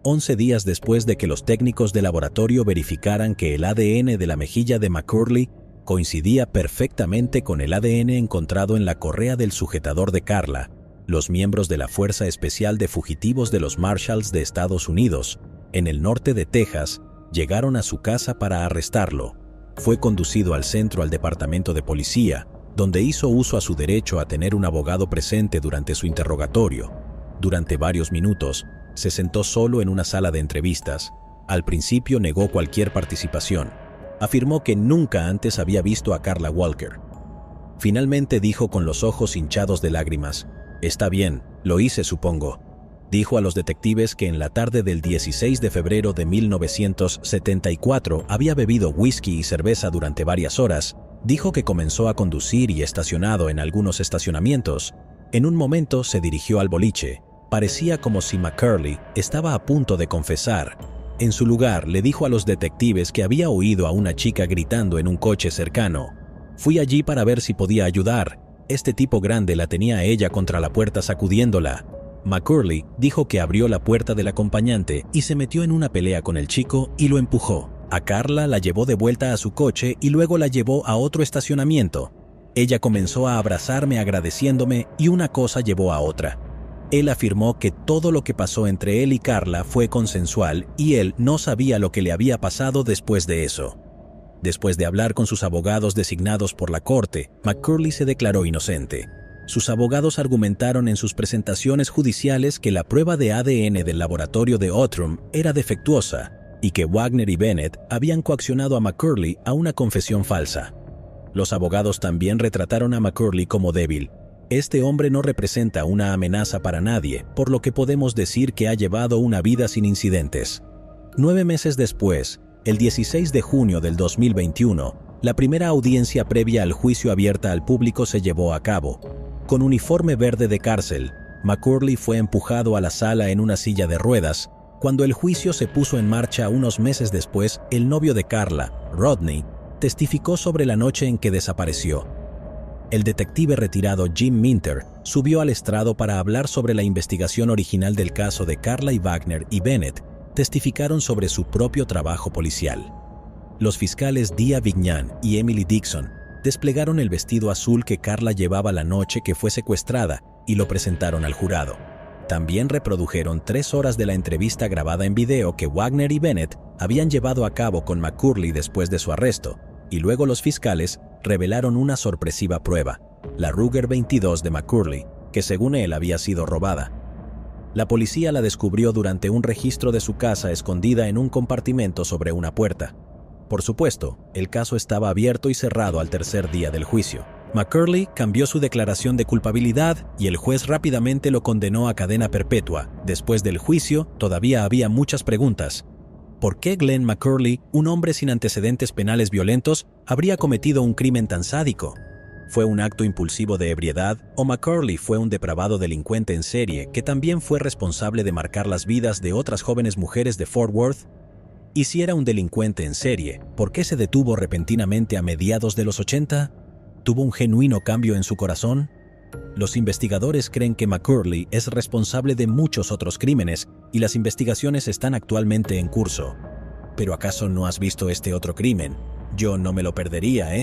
S1: 11 días después de que los técnicos de laboratorio verificaran que el ADN de la mejilla de McCurley coincidía perfectamente con el ADN encontrado en la correa del sujetador de Carla, los miembros de la Fuerza Especial de Fugitivos de los Marshalls de Estados Unidos, en el norte de Texas, llegaron a su casa para arrestarlo. Fue conducido al centro al departamento de policía, donde hizo uso a su derecho a tener un abogado presente durante su interrogatorio. Durante varios minutos, se sentó solo en una sala de entrevistas. Al principio negó cualquier participación. Afirmó que nunca antes había visto a Carla Walker. Finalmente dijo con los ojos hinchados de lágrimas: «Está bien, lo hice, supongo». Dijo a los detectives que en la tarde del 16 de febrero de 1974 había bebido whisky y cerveza durante varias horas. Dijo que comenzó a conducir y estacionado en algunos estacionamientos. En un momento se dirigió al boliche. Parecía como si McCurley estaba a punto de confesar. En su lugar, le dijo a los detectives que había oído a una chica gritando en un coche cercano. «Fui allí para ver si podía ayudar. Este tipo grande la tenía a ella contra la puerta sacudiéndola». McCurley dijo que abrió la puerta del acompañante y se metió en una pelea con el chico y lo empujó. A Carla la llevó de vuelta a su coche y luego la llevó a otro estacionamiento. Ella comenzó a abrazarme agradeciéndome y una cosa llevó a otra. Él afirmó que todo lo que pasó entre él y Carla fue consensual y él no sabía lo que le había pasado después de eso. Después de hablar con sus abogados designados por la corte, McCurley se declaró inocente. Sus abogados argumentaron en sus presentaciones judiciales que la prueba de ADN del laboratorio de Outram era defectuosa y que Wagner y Bennett habían coaccionado a McCurley a una confesión falsa. Los abogados también retrataron a McCurley como débil. Este hombre no representa una amenaza para nadie, por lo que podemos decir que ha llevado una vida sin incidentes. 9 meses después, el 16 de junio del 2021, la primera audiencia previa al juicio abierta al público se llevó a cabo. Con uniforme verde de cárcel, McCurley fue empujado a la sala en una silla de ruedas. Cuando el juicio se puso en marcha unos meses después, el novio de Carla, Rodney, testificó sobre la noche en que desapareció. El detective retirado Jim Minter subió al estrado para hablar sobre la investigación original del caso de Carla, y Wagner y Bennett testificaron sobre su propio trabajo policial. Los fiscales Dia Vignan y Emily Dixon desplegaron el vestido azul que Carla llevaba la noche que fue secuestrada y lo presentaron al jurado. También reprodujeron 3 horas de la entrevista grabada en video que Wagner y Bennett habían llevado a cabo con McCurley después de su arresto, y luego los fiscales revelaron una sorpresiva prueba, la Ruger 22 de McCurley, que según él había sido robada. La policía la descubrió durante un registro de su casa escondida en un compartimento sobre una puerta. Por supuesto, el caso estaba abierto y cerrado al tercer día del juicio. McCurley cambió su declaración de culpabilidad y el juez rápidamente lo condenó a cadena perpetua. Después del juicio, todavía había muchas preguntas. ¿Por qué Glenn McCurley, un hombre sin antecedentes penales violentos, habría cometido un crimen tan sádico? ¿Fue un acto impulsivo de ebriedad o McCurley fue un depravado delincuente en serie que también fue responsable de marcar las vidas de otras jóvenes mujeres de Fort Worth? Y si era un delincuente en serie, ¿por qué se detuvo repentinamente a mediados de los 80? ¿Tuvo un genuino cambio en su corazón? Los investigadores creen que McCurley es responsable de muchos otros crímenes y las investigaciones están actualmente en curso. ¿Pero acaso no has visto este otro crimen? Yo no me lo perdería, ¿eh?